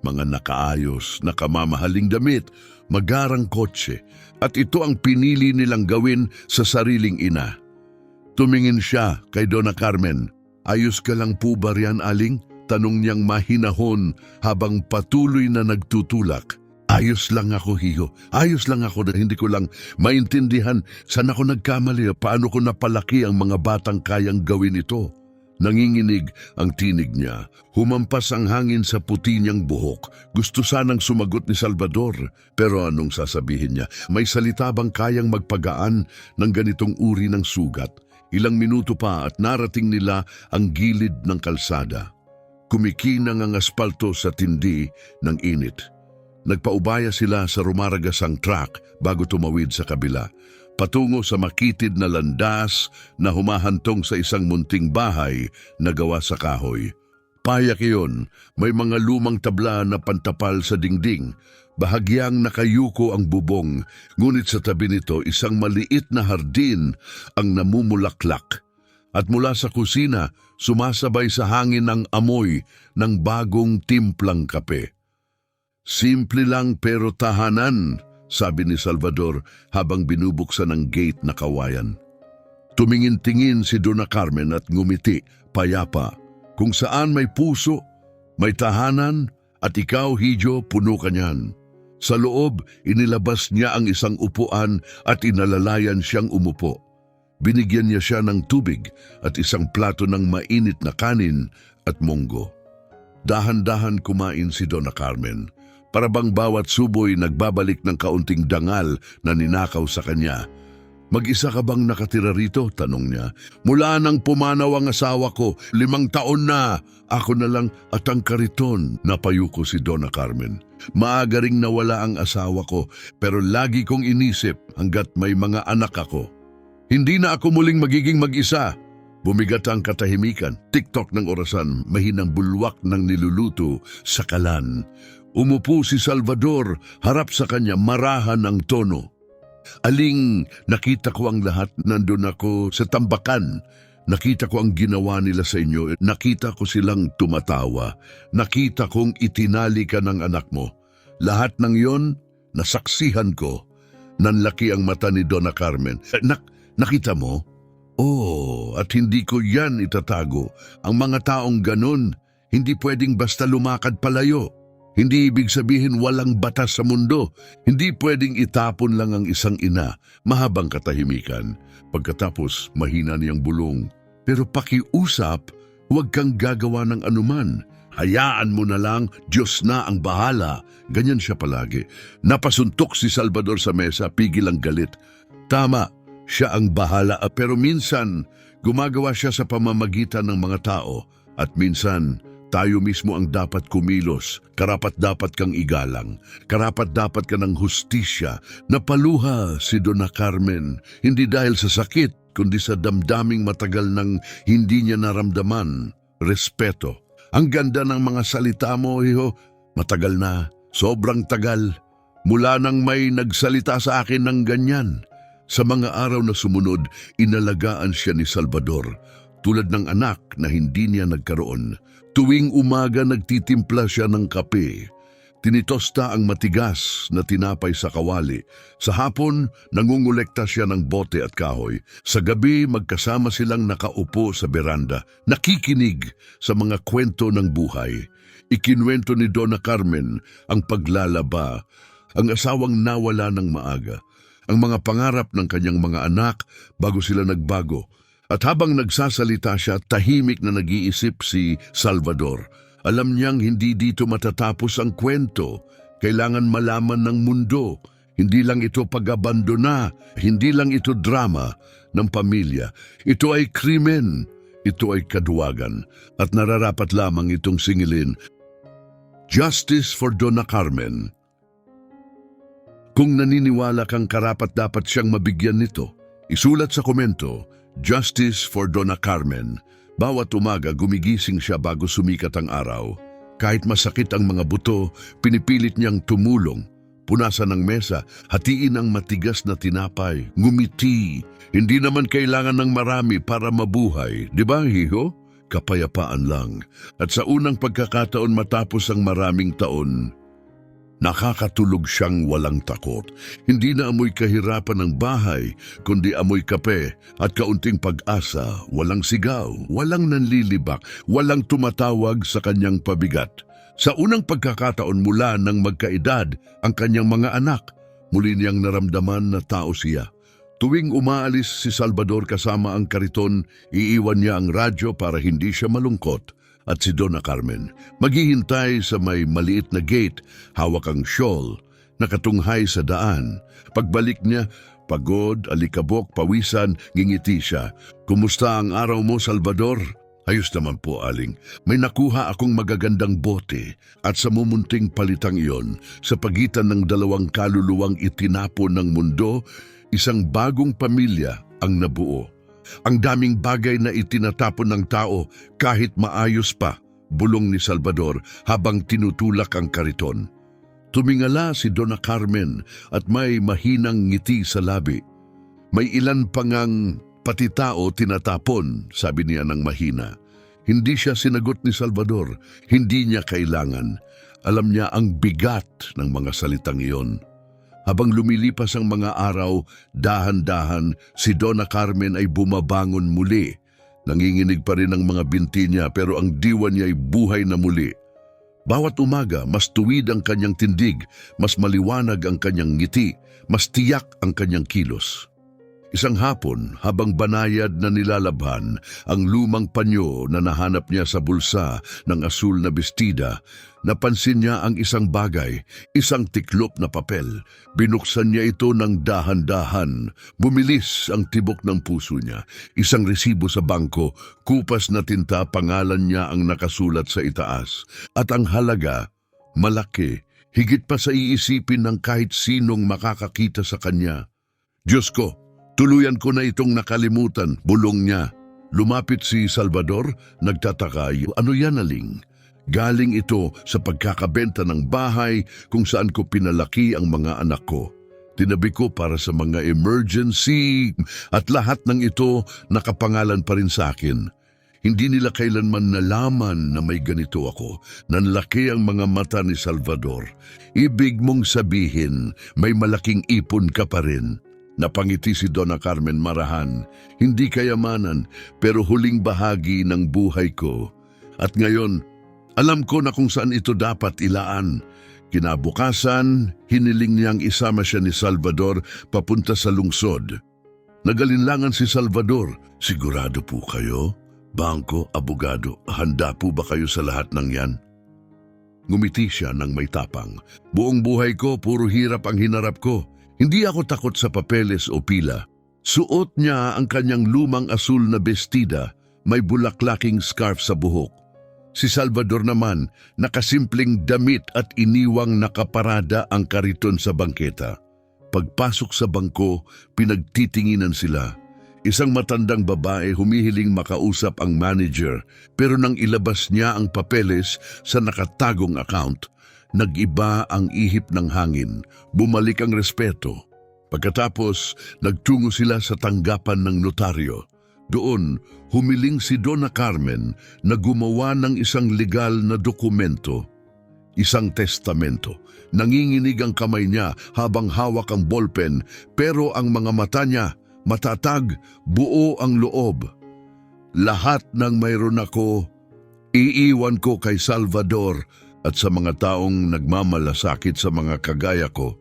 Mga nakaayos, nakamamahaling damit, magarang kotse, at ito ang pinili nilang gawin sa sariling ina. Tumingin siya kay Donna Carmen. Ayos ka lang po ba riyan, aling? Tanong niyang mahinahon habang patuloy na nagtutulak. Ayos lang ako, Hijo. Ayos lang ako na hindi ko lang maintindihan saan ako nagkamali, paano ko napalaki ang mga batang kayang gawin ito. Nanginginig ang tinig niya. Humampas ang hangin sa puti niyang buhok. Gusto sanang sumagot ni Salvador, pero anong sasabihin niya? May salita bang kayang magpagaan ng ganitong uri ng sugat? Ilang minuto pa at narating nila ang gilid ng kalsada. Kumikinang ang aspalto sa tindi ng init. Nagpaubaya sila sa rumaragasang truck bago tumawid sa kabila, patungo sa makitid na landas na humahantong sa isang munting bahay na gawa sa kahoy. Payak iyon, may mga lumang tabla na pantapal sa dingding. Bahagyang nakayuko ang bubong, ngunit sa tabi nito isang maliit na hardin ang namumulaklak. At mula sa kusina, sumasabay sa hangin ang amoy ng bagong timplang kape. Simple lang pero tahanan, sabi ni Salvador habang binubuksan ang gate na kawayan. Tumingin-tingin si Donna Carmen at ngumiti, payapa. Kung saan may puso, may tahanan, at ikaw, Hijo, puno ka niyan. Sa loob, inilabas niya ang isang upuan at inalalayan siyang umupo. Binigyan niya siya ng tubig at isang plato ng mainit na kanin at munggo. Dahan-dahan kumain si Donna Carmen. Para bang bawat suboy nagbabalik ng kaunting dangal na ninakaw sa kanya. Mag-isa ka bang nakatira rito? Tanong niya. Mula nang pumanaw ang asawa ko, 5 taon na. Ako na lang at ang kariton. Napayuko si Donna Carmen. Maaga ring nawala ang asawa ko, pero lagi kong inisip hanggat may mga anak ako. Hindi na ako muling magiging mag-isa. Bumigat ang katahimikan, tiktok ng orasan, mahinang bulwak ng niluluto sa kalan. Umupo si Salvador, harap sa kanya, marahan ang tono. Aling, nakita ko ang lahat, nandun ako sa tambakan. Nakita ko ang ginawa nila sa inyo, nakita ko silang tumatawa. Nakita kong itinali ka ng anak mo. Lahat ng yon, nasaksihan ko. Nanlaki ang mata ni Donna Carmen. Nakita mo? Oh, ito at hindi ko yan itatago. Ang mga taong ganun, hindi pwedeng basta lumakad palayo. Hindi ibig sabihin walang batas sa mundo. Hindi pwedeng itapon lang ang isang ina, mahabang katahimikan. Pagkatapos, mahina niyang bulong. Pero pakiusap, huwag kang gagawa ng anuman. Hayaan mo na lang, Diyos na ang bahala. Ganyan siya palagi. Napasuntok si Salvador sa mesa, pigil ang galit. Tama, siya ang bahala, pero minsan gumagawa siya sa pamamagitan ng mga tao at minsan tayo mismo ang dapat kumilos. Karapat-dapat kang igalang. Karapat-dapat ka ng hustisya. Napaluha si Donna Carmen, hindi dahil sa sakit, kundi sa damdaming matagal nang hindi niya naramdaman. Respeto. Ang ganda ng mga salita mo, hiho. Matagal na, sobrang tagal. Mula nang may nagsalita sa akin ng ganyan. Sa mga araw na sumunod, inalagaan siya ni Salvador. Tulad ng anak na hindi niya nagkaroon. Tuwing umaga nagtitimpla siya ng kape. Tinitosta ang matigas na tinapay sa kawali. Sa hapon, nangungulekta siya ng bote at kahoy. Sa gabi, magkasama silang nakaupo sa beranda, nakikinig sa mga kwento ng buhay. Ikinwento ni Donna Carmen ang paglalaba, ang asawang nawala ng maaga, ang mga pangarap ng kanyang mga anak bago sila nagbago. At habang nagsasalita siya, tahimik na nag-iisip si Salvador. Alam niyang hindi dito matatapos ang kwento. Kailangan malaman ng mundo. Hindi lang ito pag-abandona, hindi lang ito drama ng pamilya. Ito ay krimen, ito ay kaduwagan. At nararapat lamang itong singilin. Justice for Donna Carmen. Kung naniniwala kang karapat-dapat siyang mabigyan nito, isulat sa komento, Justice for Donna Carmen. Bawat umaga gumigising siya bago sumikat ang araw. Kahit masakit ang mga buto, pinipilit niyang tumulong. Punasan ng mesa, hatiin ang matigas na tinapay, ngumiti. Hindi naman kailangan ng marami para mabuhay, di ba, hiho? Kapayapaan lang. At sa unang pagkakataon matapos ang maraming taon, nakakatulog siyang walang takot. Hindi na amoy kahirapan ng bahay, kundi amoy kape at kaunting pag-asa. Walang sigaw, walang nanlilibak, walang tumatawag sa kanyang pabigat. Sa unang pagkakataon mula nang magkaedad ang kanyang mga anak, muli niyang naramdaman na tao siya. Tuwing umaalis si Salvador kasama ang kariton, iiwan niya ang radyo para hindi siya malungkot. At si Donna Carmen, maghihintay sa may maliit na gate, hawak ang shawl, nakatunghay sa daan. Pagbalik niya, pagod, alikabok, pawisan, ngingiti siya. Kumusta ang araw mo, Salvador? Ayos naman po, Aling. May nakuha akong magagandang bote at sa mumunting palitang iyon, sa pagitan ng dalawang kaluluwang itinapon ng mundo, isang bagong pamilya ang nabuo. Ang daming bagay na itinatapon ng tao kahit maayos pa, bulong ni Salvador habang tinutulak ang kariton. Tumingala si Donna Carmen at may mahinang ngiti sa labi. May ilan pa ngang pati tao tinatapon, sabi niya ng mahina. Hindi siya sinagot ni Salvador, hindi niya kailangan. Alam niya ang bigat ng mga salitang iyon. Habang lumilipas ang mga araw, dahan-dahan, si Donna Carmen ay bumabangon muli. Nanginginig pa rin ang mga binti niya pero ang diwa niya ay buhay na muli. Bawat umaga, mas tuwid ang kanyang tindig, mas maliwanag ang kanyang ngiti, mas tiyak ang kanyang kilos. Isang hapon, habang banayad na nilalabhan ang lumang panyo na nahanap niya sa bulsa ng asul na bestida, napansin niya ang isang bagay, isang tiklop na papel. Binuksan niya ito ng dahan-dahan. Bumilis ang tibok ng puso niya. Isang resibo sa bangko, kupas na tinta, pangalan niya ang nakasulat sa itaas. At ang halaga, malaki, higit pa sa iisipin ng kahit sinong makakakita sa kanya. Diyos ko, tuluyan ko na itong nakalimutan, bulong niya. Lumapit si Salvador, nagtataka, ano yan, Aling? Galing ito sa pagkakabenta ng bahay kung saan ko pinalaki ang mga anak ko. Tinabi ko para sa mga emergency at lahat ng ito nakapangalan pa rin sa akin. Hindi nila kailanman nalaman na may ganito ako. Nanlaki ang mga mata ni Salvador. Ibig mong sabihin, may malaking ipon ka pa rin. Napangiti si Donna Carmen marahan, hindi kayamanan pero huling bahagi ng buhay ko. At ngayon, alam ko na kung saan ito dapat ilaan. Kinabukasan, hiniling niyang isama siya ni Salvador papunta sa lungsod. Nagalinlangan si Salvador, sigurado po kayo? Bangko, abogado, handa po ba kayo sa lahat ng yan? Ngumiti siya ng may tapang. Buong buhay ko, puro hirap ang hinarap ko. Hindi ako takot sa papeles o pila. Suot niya ang kanyang lumang asul na bestida, may bulaklaking scarf sa buhok. Si Salvador naman, nakasimpleng damit at iniwang nakaparada ang kariton sa bangketa. Pagpasok sa bangko, pinagtitinginan sila. Isang matandang babae humihiling makausap ang manager, pero nang ilabas niya ang papeles sa nakatagong account, nag-iba ang ihip ng hangin, bumalik ang respeto. Pagkatapos, nagtungo sila sa tanggapan ng notaryo. Doon, humiling si Donna Carmen na gumawa ng isang legal na dokumento. Isang testamento. Nanginginig ang kamay niya habang hawak ang ballpen, pero ang mga mata niya, matatag, buo ang loob. Lahat ng mayroon ako, iiwan ko kay Salvador at sa mga taong nagmamalasakit sa mga kagaya ko.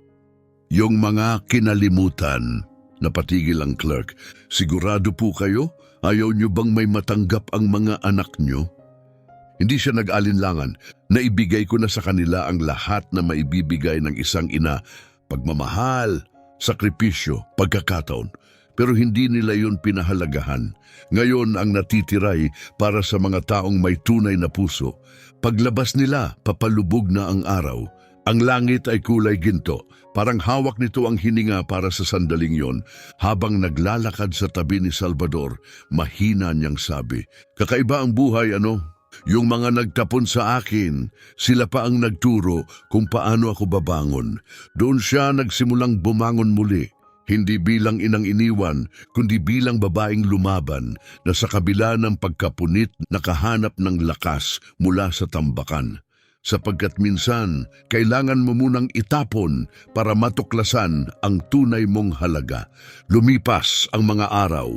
Yung mga kinalimutan. Napatigil ang clerk. Sigurado po kayo? Ayaw niyo bang may matanggap ang mga anak niyo? Hindi siya nag-alinlangan. Naibigay ko na sa kanila ang lahat na maibibigay ng isang ina. Pagmamahal, sakripisyo, pagkakataon. Pero hindi nila yun pinahalagahan. Ngayon ang natitiray para sa mga taong may tunay na puso. Paglabas nila, papalubog na ang araw. Ang langit ay kulay ginto. Parang hawak nito ang hininga para sa sandaling yon. Habang naglalakad sa tabi ni Salvador, mahina niyang sabi, "Kakaiba ang buhay, ano? Yung mga nagtapon sa akin, sila pa ang nagturo kung paano ako babangon. Doon siya nagsimulang bumangon muli. Hindi bilang inang iniwan, kundi bilang babaeng lumaban na sa kabila ng pagkapunit nakahanap ng lakas mula sa tambakan. Sapagkat minsan, kailangan mo munang itapon para matuklasan ang tunay mong halaga. Lumipas ang mga araw.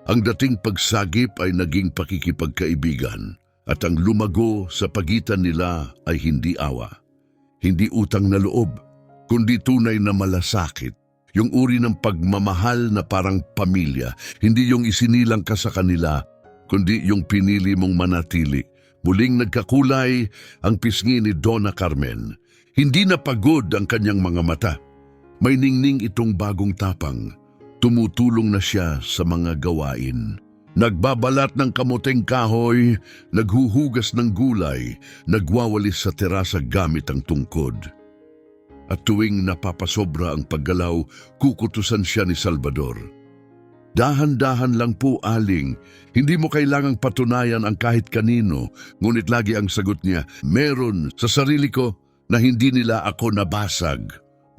Ang dating pagsagip ay naging pakikipagkaibigan. At ang lumago sa pagitan nila ay hindi awa. Hindi utang na loob, kundi tunay na malasakit. Yung uri ng pagmamahal na parang pamilya, hindi yung isinilang ka sa kanila, kundi yung pinili mong manatili. Muling nagkakulay ang pisngi ni Donna Carmen. Hindi na pagod ang kanyang mga mata. May ningning itong bagong tapang. Tumutulong na siya sa mga gawain. Nagbabalat ng kamuteng kahoy, naghuhugas ng gulay, nagwawalis sa terasa gamit ang tungkod. At tuwing napapasobra ang paggalaw, kukutusan siya ni Salvador. Dahan-dahan lang po, Aling. Hindi mo kailangang patunayan ang kahit kanino, ngunit lagi ang sagot niya, meron sa sarili ko na hindi nila ako nabasag.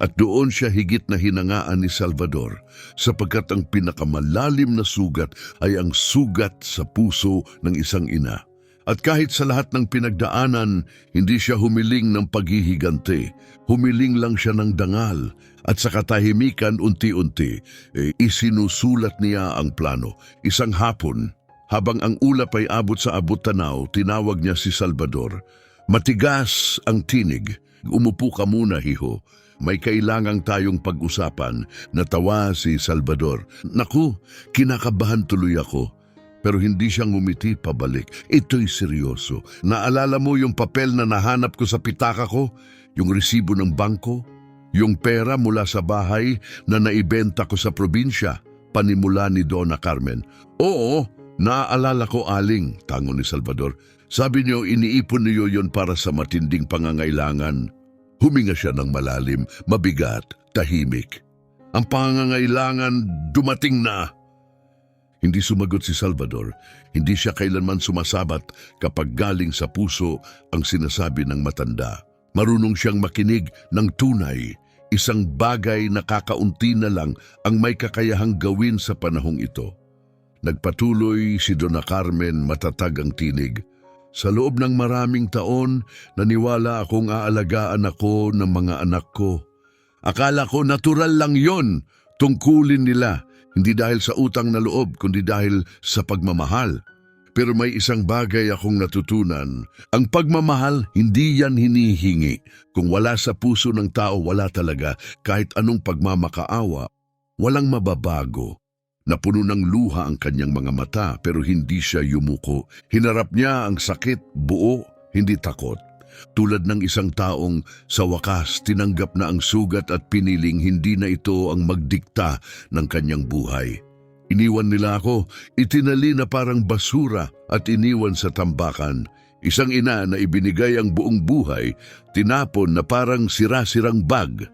At doon siya higit na hinangaan ni Salvador, sapagkat ang pinakamalalim na sugat ay ang sugat sa puso ng isang ina. At kahit sa lahat ng pinagdaanan, hindi siya humiling ng paghihigante. Humiling lang siya ng dangal. At sa katahimikan unti-unti, isinusulat niya ang plano. Isang hapon, habang ang ulap ay abot sa abot tanaw, tinawag niya si Salvador. Matigas ang tinig. Umupo ka muna, hiho. May kailangang tayong pag-usapan. Natawa si Salvador. Naku, kinakabahan tuloy ako. Pero hindi siya ngumiti pabalik. Ito'y seryoso. Naalala mo yung papel na nahanap ko sa pitaka ko? Yung resibo ng bangko? Yung pera mula sa bahay na naibenta ko sa probinsya? Panimula ni Donna Carmen. Oo, naaalala ko, Aling, tango ni Salvador. Sabi niyo, iniipon niyo yon para sa matinding pangangailangan. Huminga siya ng malalim, mabigat, tahimik. Ang pangangailangan dumating na. Hindi sumagot si Salvador. Hindi siya kailanman sumasabat kapag galing sa puso ang sinasabi ng matanda. Marunong siyang makinig ng tunay, isang bagay na kakaunti na lang ang may kakayahang gawin sa panahong ito. Nagpatuloy si Donna Carmen, matatag ang tinig. Sa loob ng maraming taon, naniwala akong aalagaan ako ng mga anak ko. Akala ko natural lang yon. Tungkulin nila, hindi dahil sa utang na loob, kundi dahil sa pagmamahal. Pero may isang bagay akong natutunan. Ang pagmamahal, hindi yan hinihingi. Kung wala sa puso ng tao, wala talaga. Kahit anong pagmamakaawa, walang mababago. Napuno ng luha ang kanyang mga mata pero hindi siya yumuko. Hinarap niya ang sakit, buo, hindi takot. Tulad ng isang taong sa wakas tinanggap na ang sugat at piniling hindi na ito ang magdikta ng kanyang buhay. Iniwan nila ako, itinali na parang basura at iniwan sa tambakan. Isang ina na ibinigay ang buong buhay, tinapon na parang sira-sirang bag.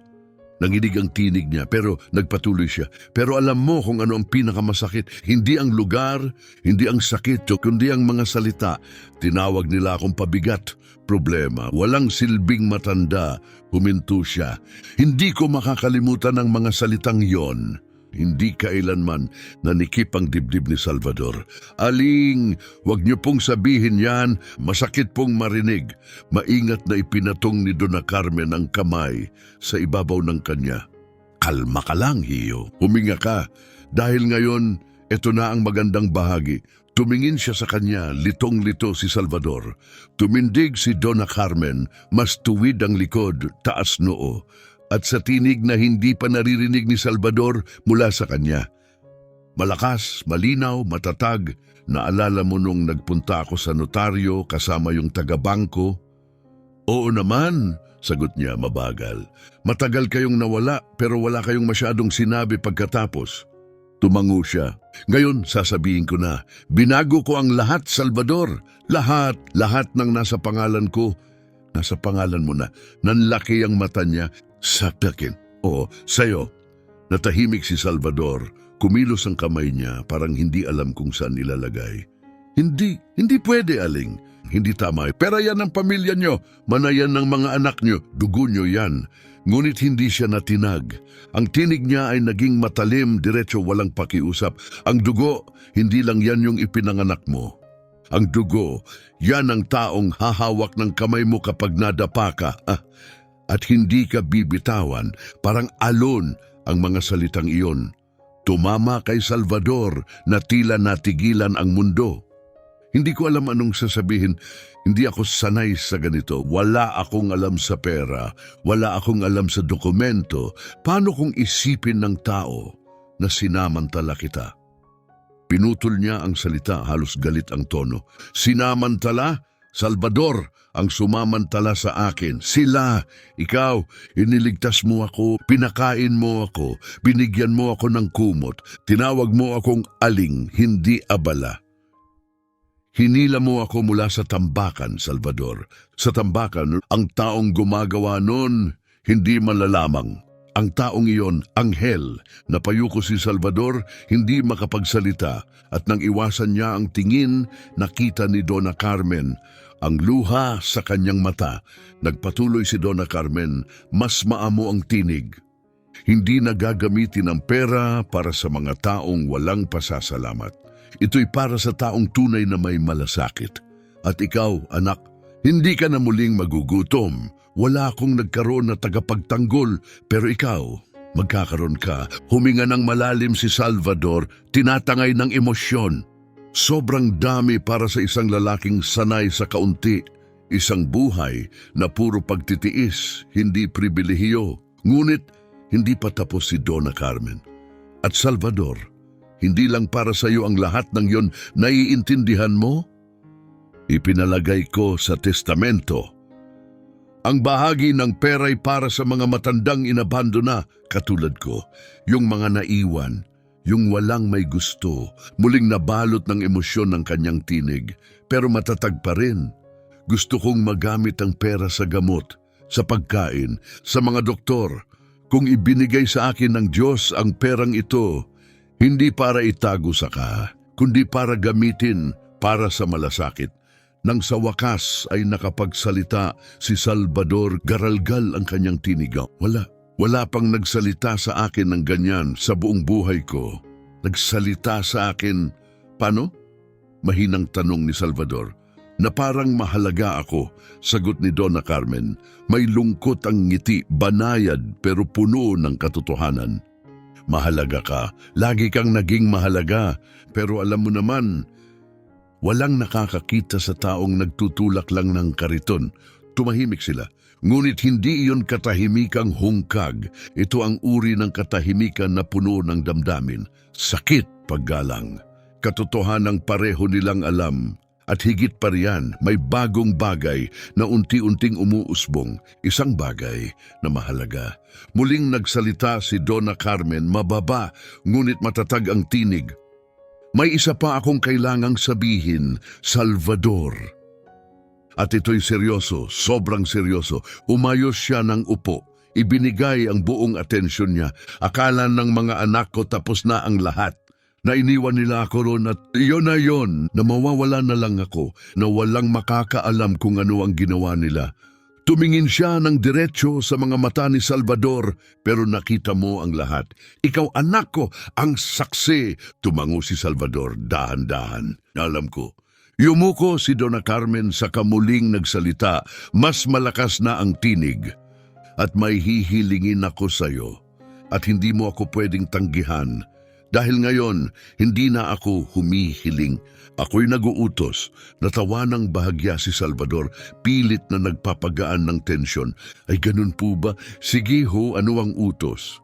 Nanginig ang tinig niya pero nagpatuloy siya. Pero alam mo kung ano ang pinakamasakit? Hindi ang lugar, hindi ang sakit, kundi ang mga salita. Tinawag nila akong pabigat. Problema, walang silbing matanda, huminto siya. Hindi ko makakalimutan ang mga salitang yon. Hindi kailanman nanikip ang dibdib ni Salvador. Aling, wag niyo pong sabihin yan, masakit pong marinig. Maingat na ipinatong ni Dona Carmen ang kamay sa ibabaw ng kanya. Kalma ka lang, Hiyo. Huminga ka. Dahil ngayon, ito na ang magandang bahagi. Tumingin siya sa kanya, litong-lito si Salvador. Tumindig si Dona Carmen, mas tuwid ang likod, taas noo. At sa tinig na hindi pa naririnig ni Salvador mula sa kanya. Malakas, malinaw, matatag, naalala mo nung nagpunta ako sa notaryo kasama yung taga-bangko? Oo naman, sagot niya mabagal. Matagal kayong nawala pero wala kayong masyadong sinabi pagkatapos. Tumango siya. Ngayon, sasabihin ko na, binago ko ang lahat, Salvador. Lahat ng nasa pangalan ko. Nasa pangalan mo na. Nanlaki ang mata niya. Sa akin. Oo, sa'yo. Natahimik si Salvador. Kumilos ang kamay niya, parang hindi alam kung saan ilalagay. Hindi pwede, Aling. Hindi tama. Pera yan ng pamilya niyo. Manayan ng mga anak niyo. Dugo niyo yan. Ngunit hindi siya natinag. Ang tinig niya ay naging matalim, diretso walang pakiusap. Ang dugo, hindi lang yan yung ipinanganak mo. Ang dugo, yan ang taong hahawak ng kamay mo kapag nadapa ka. At hindi ka bibitawan, parang alon ang mga salitang iyon. Tumama kay Salvador na tila natigilan ang mundo. Hindi ko alam anong sasabihin. Hindi ako sanay sa ganito. Wala akong alam sa pera. Wala akong alam sa dokumento. Paano kung isipin ng tao na sinamantala kita? Pinutol niya ang salita, halos galit ang tono. Sinamantala? Salvador ang sumamantala sa akin. Sila, ikaw, iniligtas mo ako, pinakain mo ako, binigyan mo ako ng kumot, tinawag mo akong aling, hindi abala. Hinila mo ako mula sa tambakan, Salvador. Sa tambakan, ang taong gumagawa nun, hindi malalamang. Ang taong iyon, anghel, napayuko si Salvador, hindi makapagsalita, at nang iwasan niya ang tingin, nakita ni Dona Carmen ang luha sa kanyang mata. Nagpatuloy si Dona Carmen, mas maamo ang tinig. Hindi na gagamitin ang pera para sa mga taong walang pasasalamat. Ito'y para sa taong tunay na may malasakit. At ikaw, anak, hindi ka na muling magugutom. Wala akong nagkaroon na tagapagtanggol, pero ikaw, magkakaroon ka. Huminga ng malalim si Salvador, tinatangay ng emosyon. Sobrang dami para sa isang lalaking sanay sa kaunti. Isang buhay na puro pagtitiis, hindi pribilehiyo. Ngunit, hindi pa tapos si Dona Carmen. At Salvador, hindi lang para sa iyo ang lahat ng yon, naiintindihan mo? Ipinalagay ko sa testamento. Ang bahagi ng pera'y para sa mga matandang inabandona, katulad ko, yung mga naiwan, yung walang may gusto, muling nabalot ng emosyon ng kanyang tinig, pero matatag pa rin. Gusto kong magamit ang pera sa gamot, sa pagkain, sa mga doktor. Kung ibinigay sa akin ng Diyos ang perang ito, hindi para itago sa ka, kundi para gamitin para sa malasakit. Nang sa wakas ay nakapagsalita si Salvador, garalgal ang kanyang tinigaw. Wala pang nagsalita sa akin ng ganyan sa buong buhay ko. Nagsalita sa akin, paano? Mahinang tanong ni Salvador. Na parang mahalaga ako, sagot ni Dona Carmen. May lungkot ang ngiti, banayad pero puno ng katotohanan. Mahalaga ka. Lagi kang naging mahalaga. Pero alam mo naman, walang nakakakita sa taong nagtutulak lang ng kariton. Tumahimik sila. Ngunit hindi iyon katahimikang hungkag. Ito ang uri ng katahimikan na puno ng damdamin. Sakit, paggalang. Katotohanang pareho nilang alam. At higit pa riyan, may bagong bagay na unti-unting umuusbong, isang bagay na mahalaga. Muling nagsalita si Donna Carmen, mababa, ngunit matatag ang tinig. May isa pa akong kailangang sabihin, Salvador. At ito'y seryoso, sobrang seryoso. Umayos siya ng upo. Ibinigay ang buong atensyon niya. Akala ng mga anak ko tapos na ang lahat. Nainiwan nila ako roon at iyon na yon na mawawala na lang ako na walang makakaalam kung ano ang ginawa nila. Tumingin siya ng diretsyo sa mga mata ni Salvador pero nakita mo ang lahat. Ikaw anak ko, ang saksi. Tumango si Salvador dahan-dahan. Alam ko. Yumuko si Donna Carmen sa kamuling nagsalita. Mas malakas na ang tinig. At may hihilingin ako sa iyo. At hindi mo ako pwedeng tanggihan. Dahil ngayon, hindi na ako humihiling. Ako'y nag-uutos. Natawa ng bahagya si Salvador, pilit na nagpapagaan ng tensyon. Ay ganun po ba? Sige ho, ano ang utos?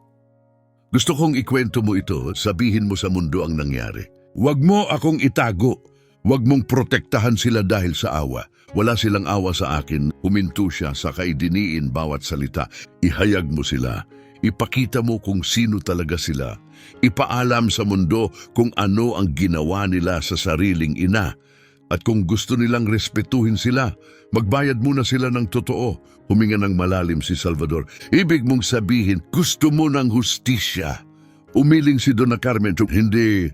Gusto kong ikwento mo ito, sabihin mo sa mundo ang nangyari. Huwag mo akong itago. Huwag mong protektahan sila dahil sa awa. Wala silang awa sa akin. Huminto siya sa kaidiniin bawat salita. Ihayag mo sila. Ipakita mo kung sino talaga sila. Ipaalam sa mundo kung ano ang ginawa nila sa sariling ina. At kung gusto nilang respetuhin sila, magbayad muna sila ng totoo. Huminga ng malalim si Salvador. Ibig mong sabihin, gusto mo ng hustisya. Umiling si Donna Carmen. Hindi.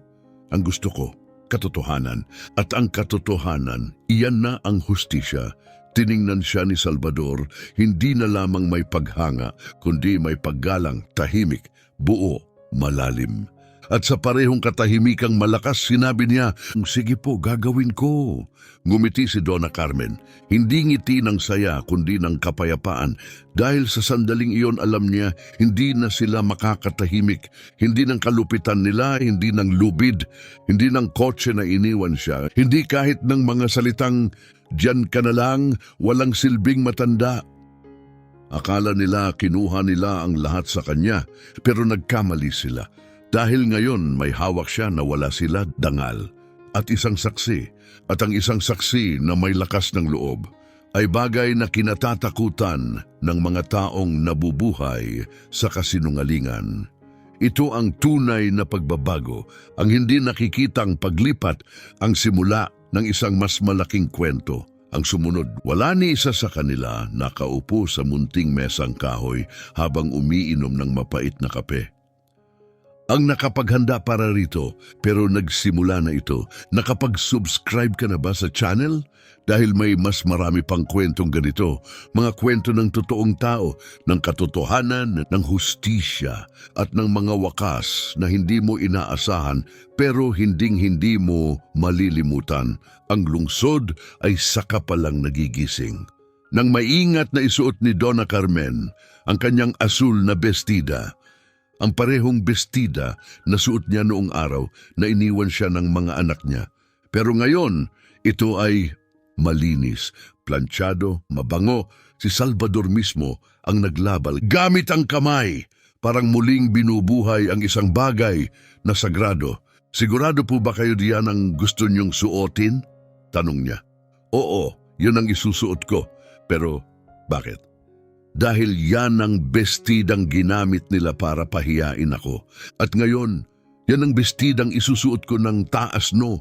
Ang gusto ko, katotohanan. At ang katotohanan, iyan na ang hustisya. Tiningnan siya ni Salvador, hindi na lamang may paghanga, kundi may paggalang, tahimik, buo, malalim. At sa parehong katahimikang malakas, sinabi niya, sige po, gagawin ko. Ngumiti si Donna Carmen, hindi ngiti ng saya kundi ng kapayapaan. Dahil sa sandaling iyon alam niya, hindi na sila makakatahimik. Hindi ng kalupitan nila, hindi ng lubid, hindi ng kotse na iniwan siya, hindi kahit ng mga salitang, diyan ka na lang, walang silbing matanda. Akala nila kinuha nila ang lahat sa kanya, pero nagkamali sila. Dahil ngayon may hawak siya na wala sila dangal. At isang saksi, at ang isang saksi na may lakas ng loob, ay bagay na kinatatakutan ng mga taong nabubuhay sa kasinungalingan. Ito ang tunay na pagbabago, ang hindi nakikitang paglipat, ang simula ng isang mas malaking kwento. Ang sumunod, wala ni isa sa kanila nakaupo sa munting mesang kahoy habang umiinom ng mapait na kape. Ang nakapaghanda para rito, pero nagsimula na ito. Nakapag-subscribe ka na ba sa channel? Dahil may mas marami pang kwentong ganito, mga kwento ng totoong tao, ng katotohanan, ng hustisya, at ng mga wakas na hindi mo inaasahan pero hinding-hindi mo malilimutan. Ang lungsod ay saka palang nagigising. Nang maingat na isuot ni Donna Carmen ang kanyang asul na bestida, ang parehong bestida na suot niya noong araw na iniwan siya ng mga anak niya. Pero ngayon, ito ay malinis, planchado, mabango. Si Salvador mismo ang naglabal gamit ang kamay. Parang muling binubuhay ang isang bagay na sagrado. Sigurado po ba kayo diyan ang gusto niyong suotin? Tanong niya. Oo, yun ang isusuot ko. Pero bakit? Dahil yan ang bestidang ginamit nila para pahiyain ako. At ngayon, yan ang bestidang isusuot ko ng taas no.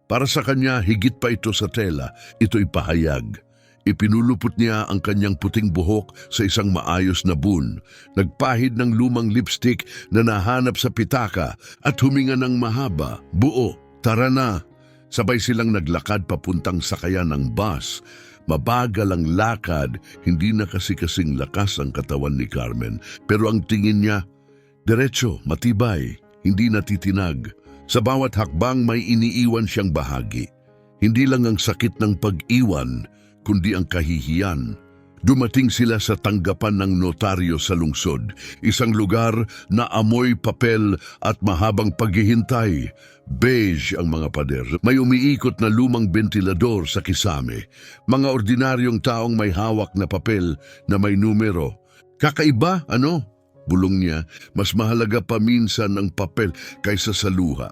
Para sa kanya, higit pa ito sa tela. Ito'y pahayag. Ipinulupot niya ang kanyang puting buhok sa isang maayos na bun. Nagpahid ng lumang lipstick na nahanap sa pitaka at huminga ng mahaba. Buo, tara na. Sabay silang naglakad papuntang sakayan ng bus. Mabagal ang lakad, hindi na kasi-kasing lakas ang katawan ni Carmen. Pero ang tingin niya, diretso, matibay, hindi natitinag. Sa bawat hakbang may iniiwan siyang bahagi. Hindi lang ang sakit ng pag-iwan, kundi ang kahihiyan. Dumating sila sa tanggapan ng notaryo sa lungsod, isang lugar na amoy papel at mahabang paghihintay. Beige ang mga pader. May umiikot na lumang bentilador sa kisame. Mga ordinaryong taong may hawak na papel na may numero. Kakaiba, ano? Bulong niya, mas mahalaga pa minsan ang papel kaysa sa luha.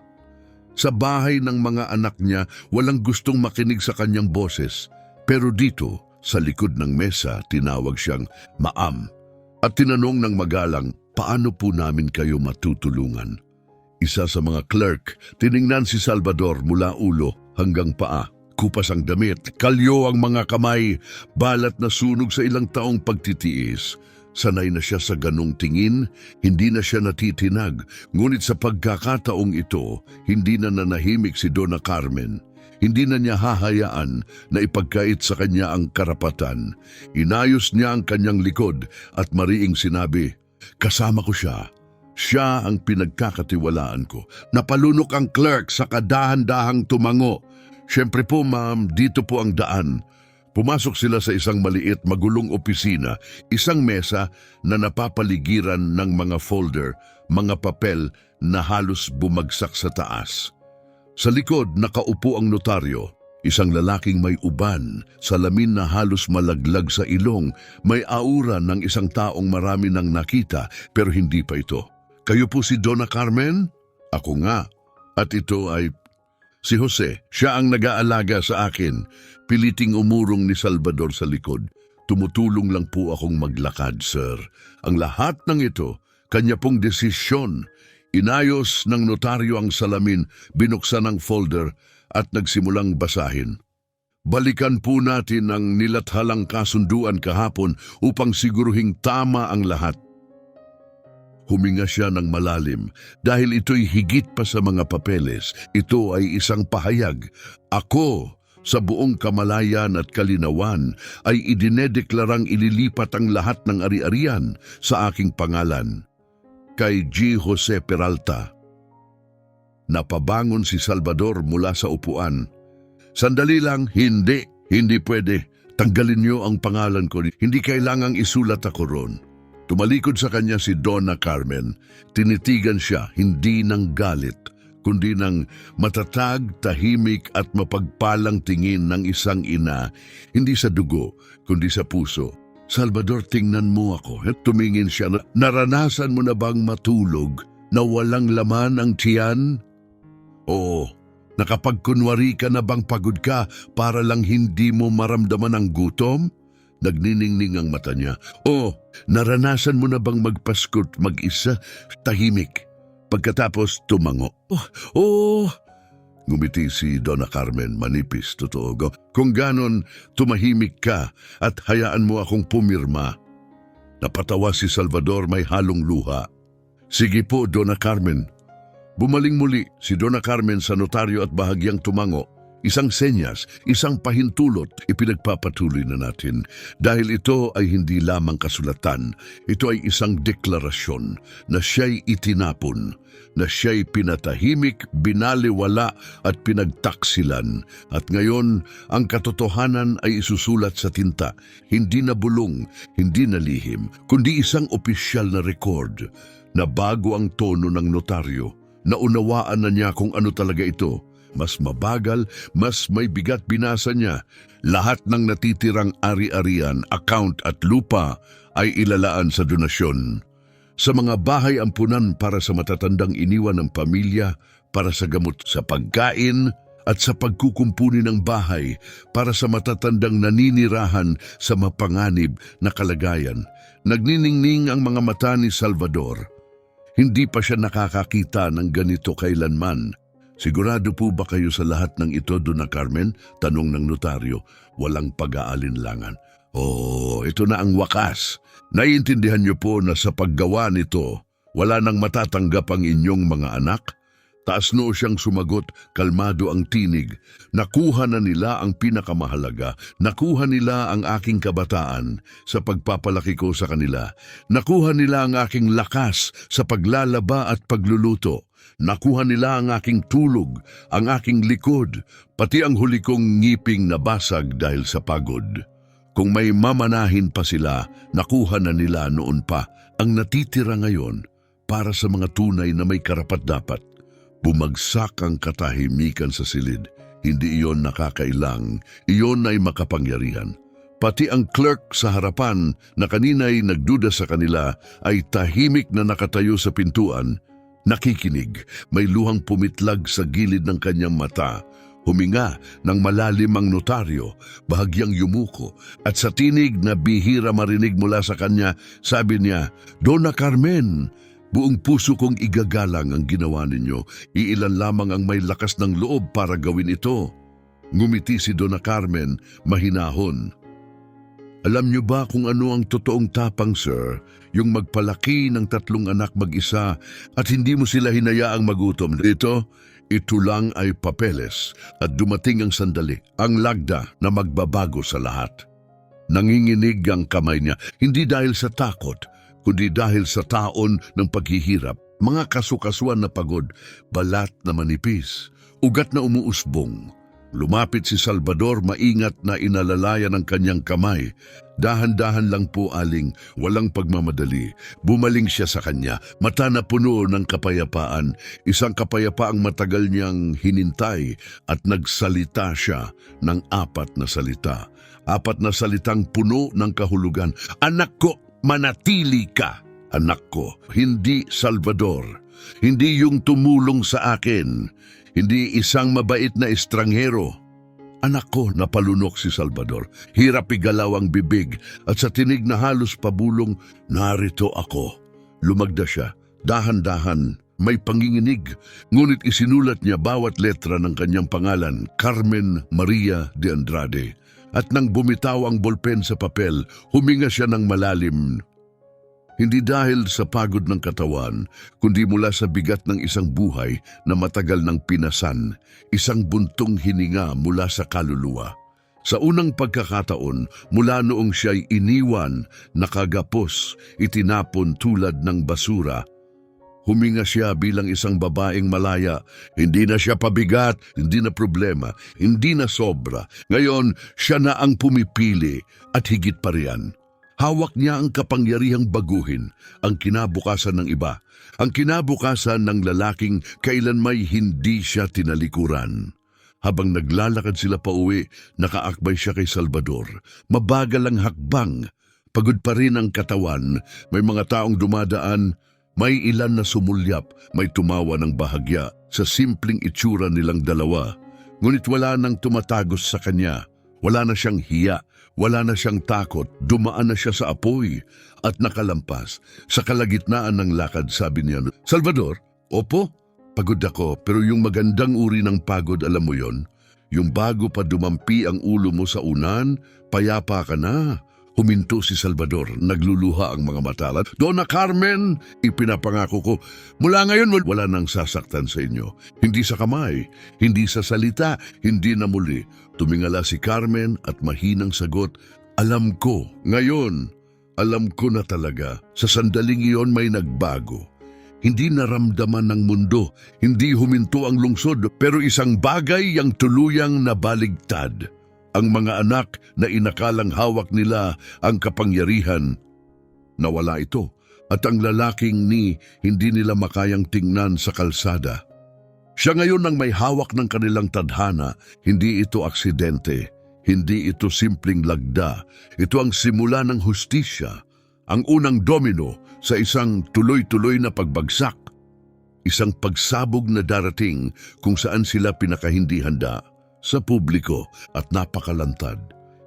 Sa bahay ng mga anak niya, walang gustong makinig sa kanyang boses. Pero dito, sa likod ng mesa, tinawag siyang Maam at tinanong ng magalang, paano po namin kayo matutulungan? Isa sa mga clerk, tiningnan si Salvador mula ulo hanggang paa. Kupas ang damit, kalyo ang mga kamay, balat na sunog sa ilang taong pagtitiis. Sanay na siya sa ganong tingin, hindi na siya natitinag. Ngunit sa pagkakataong ito, hindi na nanahimik si Donna Carmen. Hindi na niya hahayaan na ipagkait sa kanya ang karapatan. Inayos niya ang kanyang likod at mariing sinabi, kasama ko siya. Siya ang pinagkakatiwalaan ko. Napalunok ang clerk sa kadahan-dahang tumango. Siyempre po ma'am, dito po ang daan. Pumasok sila sa isang maliit magulong opisina, isang mesa na napapaligiran ng mga folder, mga papel na halos bumagsak sa taas. Sa likod, nakaupo ang notaryo, isang lalaking may uban, salamin na halos malaglag sa ilong, may aura ng isang taong marami nang nakita pero hindi pa ito. Kayo po si Donna Carmen? Ako nga. At ito ay si Jose. Siya ang nag-aalaga sa akin. Piliting umurong ni Salvador sa likod. Tumutulong lang po akong maglakad, sir. Ang lahat ng ito, kanya pong desisyon. Inayos ng notaryo ang salamin, binuksan ang folder at nagsimulang basahin. Balikan po natin ang nilathalang kasunduan kahapon upang siguruhing tama ang lahat. Huminga siya ng malalim dahil ito'y higit pa sa mga papeles. Ito ay isang pahayag. Ako, sa buong kamalayan at kalinawan, ay idinedeklarang ililipat ang lahat ng ari-arian sa aking pangalan. Kay G. Jose Peralta. Napabangon si Salvador mula sa upuan. Sandali lang, hindi pwede. Tanggalin niyo ang pangalan ko. Hindi kailangang isulat ako ron. Tumalikod sa kanya si Donna Carmen. Tinitigan siya, hindi ng galit, kundi ng matatag, tahimik at mapagpalang tingin ng isang ina, hindi sa dugo, kundi sa puso. Salvador, tingnan mo ako. Tumingin siya. Naranasan mo na bang matulog na walang laman ang tiyan? Oo. Nakapagkunwari ka na bang pagod ka para lang hindi mo maramdaman ang gutom? Nagniningning ang mata niya. Oo. Naranasan mo na bang magpaskot mag-isa? Tahimik. Pagkatapos tumango. Oo. Ngumiti si Donna Carmen, manipis, totoo. Kung ganon, tumahimik ka at hayaan mo akong pumirma. Napatawa si Salvador, may halong luha. Sige po, Donna Carmen. Bumaling muli si Donna Carmen sa notaryo at bahagyang tumango. Isang senyas, isang pahintulot, ipinagpapatuloy na natin. Dahil ito ay hindi lamang kasulatan, ito ay isang deklarasyon na siya'y itinapon, na siya'y pinatahimik, binaliwala at pinagtaksilan. At ngayon, ang katotohanan ay isusulat sa tinta, hindi na bulong, hindi na lihim, kundi isang opisyal na record na bago ang tono ng notaryo. Naunawaan na niya kung ano talaga ito. Mas mabagal, mas may bigat binasa niya. Lahat ng natitirang ari-arian, account at lupa ay ilalaan sa donasyon. Sa mga bahay ampunan para sa matatandang iniwan ng pamilya, para sa gamot sa pagkain, at sa pagkukumpuni ng bahay para sa matatandang naninirahan sa mapanganib na kalagayan. Nagniningning ang mga mata ni Salvador. Hindi pa siya nakakakita ng ganito kailanman. Sigurado po ba kayo sa lahat ng ito, Donna Carmen? Tanong ng notaryo. Walang pag-aalinlangan. Oh, ito na ang wakas. Naiintindihan niyo po na sa paggawa nito, wala nang matatanggap ang inyong mga anak? Taas noo siyang sumagot, kalmado ang tinig. Nakuha na nila ang pinakamahalaga. Nakuha nila ang aking kabataan sa pagpapalaki ko sa kanila. Nakuha nila ang aking lakas sa paglalaba at pagluluto. Nakuha nila ang aking tulog, ang aking likod, pati ang huli kong ngiping nabasag dahil sa pagod. Kung may mamanahin pa sila, nakuha na nila noon pa. Ang natitira ngayon para sa mga tunay na may karapat-dapat. Bumagsak ang katahimikan sa silid. Hindi iyon nakakailang, iyon ay makapangyarihan. Pati ang clerk sa harapan na kanina'y nagduda sa kanila ay tahimik na nakatayo sa pintuan, nakikinig, may luhang pumitlag sa gilid ng kanyang mata. Huminga ng malalim ang notaryo, bahagyang yumuko, at sa tinig na bihira marinig mula sa kanya, sabi niya, "Donna Carmen, buong puso kong igagalang ang ginawa ninyo. Iilan lamang ang may lakas ng loob para gawin ito." Ngumiti si Donna Carmen, mahinahon. "Alam niyo ba kung ano ang totoong tapang, sir? Yung magpalaki ng 3 anak mag-isa at hindi mo sila hinayaang magutom. Ito lang ay papeles at dumating ang sandali, ang lagda na magbabago sa lahat." Nanginginig ang kamay niya, hindi dahil sa takot, kundi dahil sa taon ng paghihirap. Mga kasukasuan na pagod, balat na manipis, ugat na umuusbong. Lumapit si Salvador, maingat na inalalayan ang kanyang kamay. Dahan-dahan lang po, aling, walang pagmamadali. Bumaling siya sa kanya, mata na puno ng kapayapaan. Isang kapayapaang matagal niyang hinintay at nagsalita siya ng 4 na salita. 4 na salitang puno ng kahulugan. "Anak ko, manatili ka." Anak ko, hindi Salvador. Hindi yung tumulong sa akin. Hindi isang mabait na estranghero. "Anak ko," napalunok si Salvador. Hirap igalaw ang bibig at sa tinig na halos pabulong, "Narito ako." Lumagda siya, dahan-dahan, may panginginig. Ngunit isinulat niya bawat letra ng kanyang pangalan, Carmen Maria de Andrade. At nang bumitaw ang bolpen sa papel, huminga siya ng malalim. Hindi dahil sa pagod ng katawan, kundi mula sa bigat ng isang buhay na matagal ng pinasan, isang buntong hininga mula sa kaluluwa. Sa unang pagkakataon, mula noong siya'y iniwan, nakagapos, itinapon tulad ng basura, huminga siya bilang isang babaeng malaya. Hindi na siya pabigat, hindi na problema, hindi na sobra. Ngayon, siya na ang pumipili at higit pa riyan. Hawak niya ang kapangyarihang baguhin ang kinabukasan ng iba, ang kinabukasan ng lalaking kailan may hindi siya tinalikuran. Habang naglalakad sila pauwi, nakaakbay siya kay Salvador. Mabagal ang hakbang, pagod pa rin ang katawan, may mga taong dumadaan, may ilan na sumulyap, may tumawa ng bahagya sa simpleng itsura nilang dalawa. Ngunit wala nang tumatagos sa kanya, wala na siyang hiya. Wala na siyang takot, dumaan na siya sa apoy at nakalampas. Sa kalagitnaan ng lakad, sabi niya, "Salvador, opo, pagod ako, pero yung magandang uri ng pagod, alam mo yon? Yung bago pa dumampi ang ulo mo sa unan, payapa ka na." Huminto si Salvador, nagluluha ang mga mata. "Donna Carmen, ipinapangako ko, mula ngayon wala nang sasaktan sa inyo. Hindi sa kamay, hindi sa salita, hindi na muli." Tumingala si Carmen at mahinang sagot, "Alam ko, ngayon, alam ko na talaga." Sa sandaling iyon may nagbago. Hindi naramdaman ng mundo, hindi huminto ang lungsod, pero isang bagay ang tuluyang nabaligtad. Ang mga anak na inakalang hawak nila ang kapangyarihan, nawala ito, at ang lalaking hindi nila makayang tingnan sa kalsada. Siya ngayon ang may hawak ng kanilang tadhana. Hindi ito aksidente, hindi ito simpleng lagda. Ito ang simula ng hustisya, ang unang domino sa isang tuloy-tuloy na pagbagsak. Isang pagsabog na darating kung saan sila pinakahindi handa. Sa publiko at napakalantad.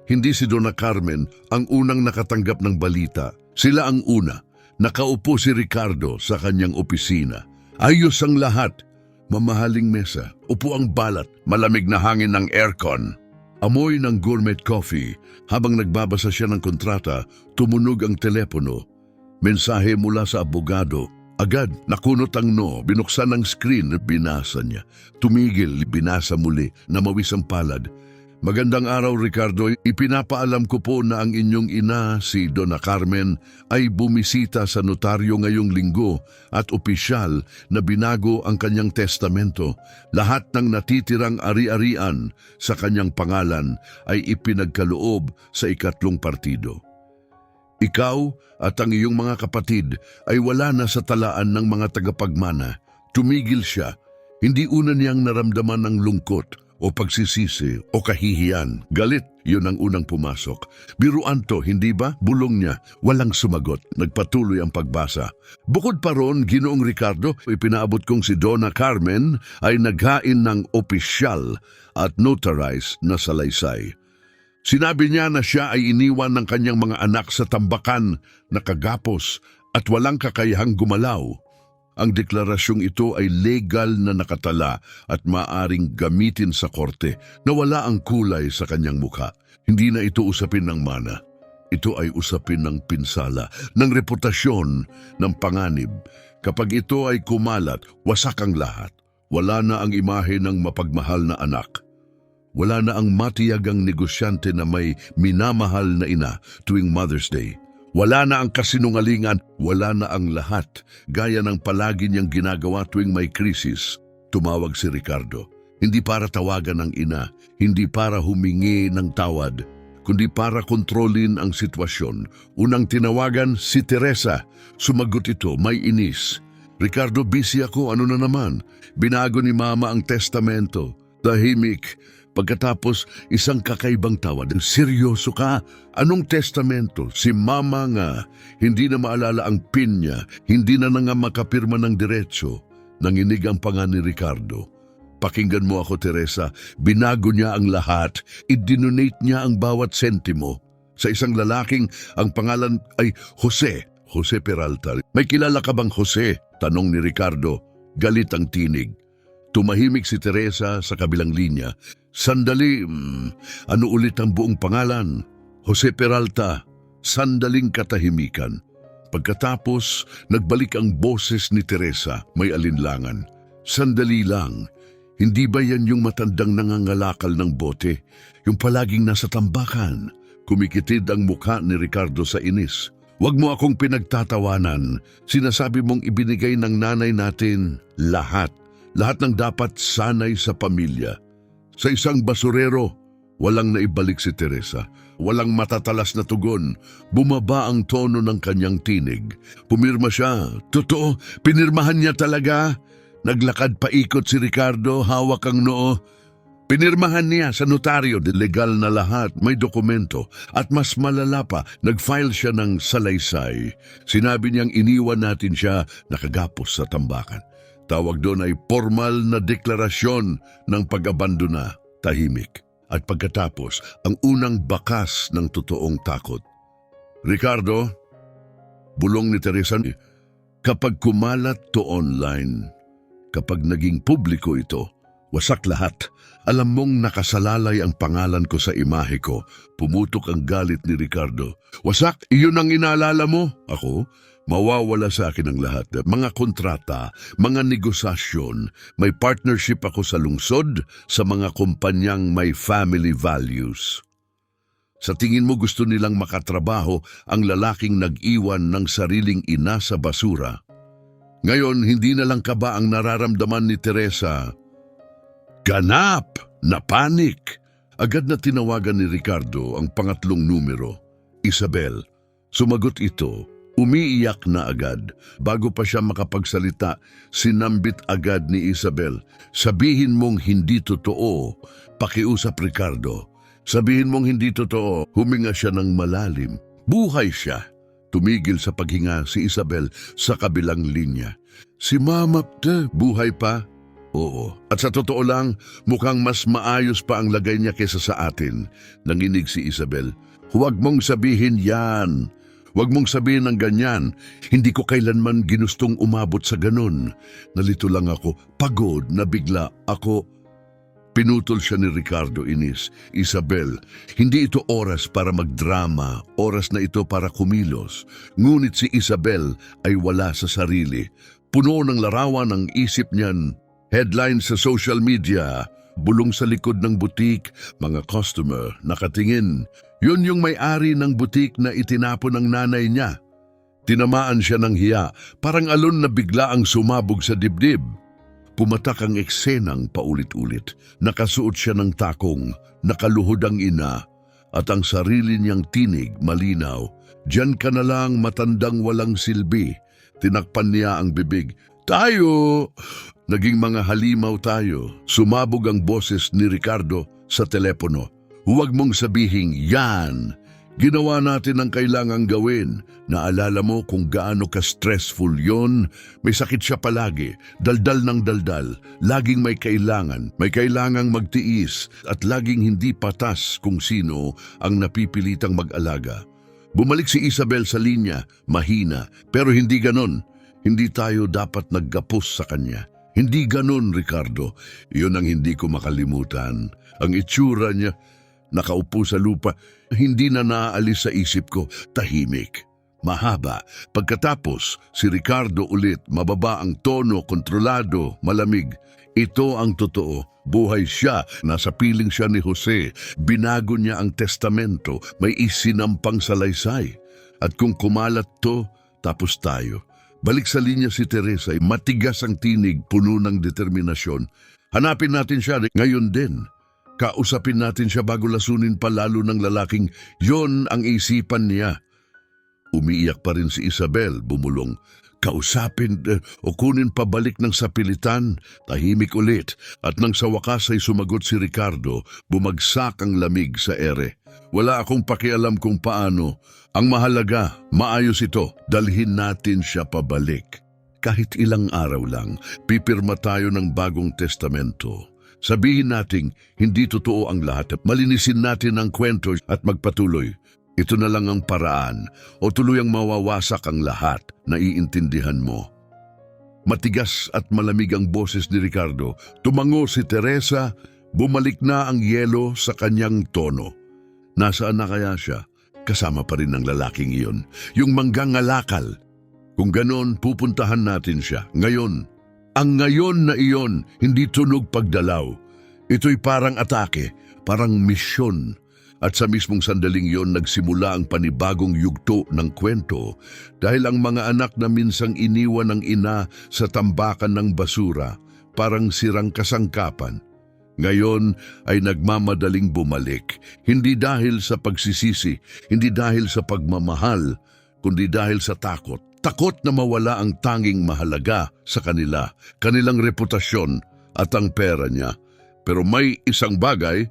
Hindi si Donna Carmen ang unang nakatanggap ng balita. Sila ang una. Nakaupo si Ricardo sa kanyang opisina. Ayos ang lahat. Mamahaling mesa, upo ang balat, malamig na hangin ng aircon. Amoy ng gourmet coffee. Habang nagbabasa siya ng kontrata, tumunog ang telepono. Mensahe mula sa abogado. Agad, nakunot ang no, binuksan ang screen, binasa niya. Tumigil, binasa muli, namawis ang palad. Magandang araw, Ricardo. Ipinapaalam ko po na ang inyong ina, si Donna Carmen, ay bumisita sa notaryo ngayong linggo at opisyal na binago ang kanyang testamento. Lahat ng natitirang ari-arian sa kanyang pangalan ay ipinagkaloob sa ikatlong partido. Ikaw at ang iyong mga kapatid ay wala na sa talaan ng mga tagapagmana. Tumigil siya. Hindi una niyang naramdaman ng lungkot o pagsisisi o kahihiyan. Galit, yun ang unang pumasok. Biruan to, hindi ba? Bulong niya. Walang sumagot. Nagpatuloy ang pagbasa. Bukod pa ron, Ginoong Ricardo, ipinaabot kong si Donna Carmen ay naghain ng opisyal at notarized na salaysay. Sinabi niya na siya ay iniwan ng kanyang mga anak sa tambakan na kagapos at walang kakayahang gumalaw. Ang deklarasyong ito ay legal na nakatala at maaring gamitin sa korte na wala ang kulay sa kanyang mukha. Hindi na ito usapin ng mana. Ito ay usapin ng pinsala, ng reputasyon, ng panganib. Kapag ito ay kumalat, wasak ang lahat. Wala na ang imahe ng mapagmahal na anak. Wala na ang matiyagang negosyante na may minamahal na ina tuwing Mother's Day. Wala na ang kasinungalingan, wala na ang lahat, gaya ng palagi niyang ginagawa tuwing may krisis. Tumawag si Ricardo, hindi para tawagan ng ina, hindi para humingi ng tawad, kundi para kontrolin ang sitwasyon. Unang tinawagan si Teresa, sumagot ito, may inis. Ricardo, busy ako, ano na naman? Binago ni Mama ang testamento. Tahimik. Pagkatapos, isang kakaibang tawad. Seryoso ka? Anong testamento? Si Mama nga, hindi na maalala ang PIN niya, hindi na nga makapirma ng diretso. Nanginig ang panga ni Ricardo. Pakinggan mo ako, Teresa. Binago niya ang lahat. I-denonate niya ang bawat sentimo. Sa isang lalaking, ang pangalan ay Jose. Jose Peralta. May kilala ka bang Jose? Tanong ni Ricardo. Galit ang tinig. Tumahimik si Teresa sa kabilang linya. Sandali, ano ulit ang buong pangalan? Jose Peralta. Sandaling katahimikan. Pagkatapos, nagbalik ang boses ni Teresa, may alinlangan. Sandali lang. Hindi ba yan yung matandang nangangalakal ng bote? Yung palaging nasa tambakan? Kumikitid ang mukha ni Ricardo sa inis. Huwag mo akong pinagtatawanan. Sinasabi mong ibinigay ng nanay natin lahat. Lahat ng dapat sanay sa pamilya. Sa isang basurero, walang naibalik si Teresa. Walang matatalas na tugon. Bumaba ang tono ng kanyang tinig. Pumirma siya. Totoo, pinirmahan niya talaga. Naglakad paikot si Ricardo, hawak ang noo. Pinirmahan niya sa notaryo, legal na lahat, may dokumento. At mas malala pa, nag-file siya ng salaysay. Sinabi niyang iniwan natin siya nakagapos sa tambakan. Tawag doon ay formal na deklarasyon ng pag-abandona, tahimik. At pagkatapos, ang unang bakas ng totoong takot. Ricardo, bulong ni Teresa, kapag kumalat to online, kapag naging publiko ito, wasak lahat. Alam mong nakasalalay ang pangalan ko sa imahe ko. Pumutok ang galit ni Ricardo. Wasak, iyon ang inaalala mo? Ako? Mawawala sa akin ang lahat. Mga kontrata, mga negosasyon, may partnership ako sa lungsod, sa mga kumpanyang may family values. Sa tingin mo gusto nilang makatrabaho ang lalaking nag-iwan ng sariling ina sa basura? Ngayon, hindi na lang kaba ang nararamdaman ni Teresa? Ganap! Napanik! Agad na tinawagan ni Ricardo ang pangatlong numero. Isabel. Sumagot ito. Umiiyak na agad. Bago pa siya makapagsalita, sinambit agad ni Isabel. Sabihin mong hindi totoo. Pakiusap, Ricardo. Sabihin mong hindi totoo. Huminga siya ng malalim. Buhay siya. Tumigil sa paghinga si Isabel sa kabilang linya. Si Mama, buhay pa? Oo. At sa totoo lang, mukhang mas maayos pa ang lagay niya kesa sa atin. Nanginig si Isabel. Huwag mong sabihin yan. Huwag mong sabihin ng ganyan. Hindi ko kailanman ginustong umabot sa ganun. Nalito lang ako. Pagod na bigla ako. Pinutol siya ni Ricardo, inis. Isabel, hindi ito oras para magdrama. Oras na ito para kumilos. Ngunit si Isabel ay wala sa sarili. Puno ng larawan ang isip niyan. Headline sa social media. Bulong sa likod ng butik, mga customer, nakatingin. Yun yung may-ari ng butik na itinapon ng nanay niya. Tinamaan siya ng hiya, parang alon na bigla ang sumabog sa dibdib. Pumatak ang eksenang paulit-ulit. Nakasuot siya ng takong, nakaluhod ang ina, at ang sarili niyang tinig malinaw. Diyan ka na lang, matandang walang silbi. Tinakpan niya ang bibig. Tayo! Naging mga halimaw tayo. Sumabog ang boses ni Ricardo sa telepono. Huwag mong sabihing yan. Ginawa natin ang kailangang gawin. Naalala mo kung gaano ka-stressful yon? May sakit siya palagi, daldal ng daldal. Laging may kailangang magtiis at laging hindi patas kung sino ang napipilitang mag-alaga. Bumalik si Isabel sa linya, mahina, pero hindi ganon. Hindi tayo dapat naggapos sa kanya. Hindi ganon, Ricardo. Iyon ang hindi ko makalimutan. Ang itsura niya, nakaupo sa lupa, hindi na naaalis sa isip ko, tahimik. Mahaba. Pagkatapos, si Ricardo ulit, mababa ang tono, kontrolado, malamig. Ito ang totoo. Buhay siya, nasa piling siya ni Jose. Binago niya ang testamento, may isinampang salaysay. At kung kumalat to, tapos tayo. Balik sa linya si Teresa, matigas ang tinig, puno ng determinasyon. Hanapin natin siya ngayon din. Kausapin natin siya bago lasunin pa lalo ng lalaking yon ang isipan niya. Umiiyak pa rin si Isabel, bumulong. Kausapin o kunin pabalik ng sapilitan, tahimik ulit. At nang sa wakas ay sumagot si Ricardo, bumagsak ang lamig sa ere. Wala akong pakialam kung paano. Ang mahalaga, maayos ito, dalhin natin siya pabalik. Kahit ilang araw lang, pipirma tayo ng bagong testamento. Sabihin nating hindi totoo ang lahat. Malinisin natin ang kwento at magpatuloy. Ito na lang ang paraan o tuluyang mawawasak ang lahat, naiintindihan mo. Matigas at malamig ang boses ni Ricardo. Tumango si Teresa, bumalik na ang yelo sa kanyang tono. Nasaan na kaya siya? Kasama pa rin ng lalaking iyon, yung manggang ngalakal. Kung ganon, pupuntahan natin siya. Ngayon. Ang ngayon na iyon, hindi tunog pagdalaw. Ito'y parang atake, parang misyon. At sa mismong sandaling iyon, nagsimula ang panibagong yugto ng kwento dahil ang mga anak na minsang iniwan ng ina sa tambakan ng basura, parang sirang kasangkapan. Ngayon ay nagmamadaling bumalik, hindi dahil sa pagsisisi, hindi dahil sa pagmamahal, kundi dahil sa takot. Takot na mawala ang tanging mahalaga sa kanila, kanilang reputasyon at ang pera niya. Pero may isang bagay,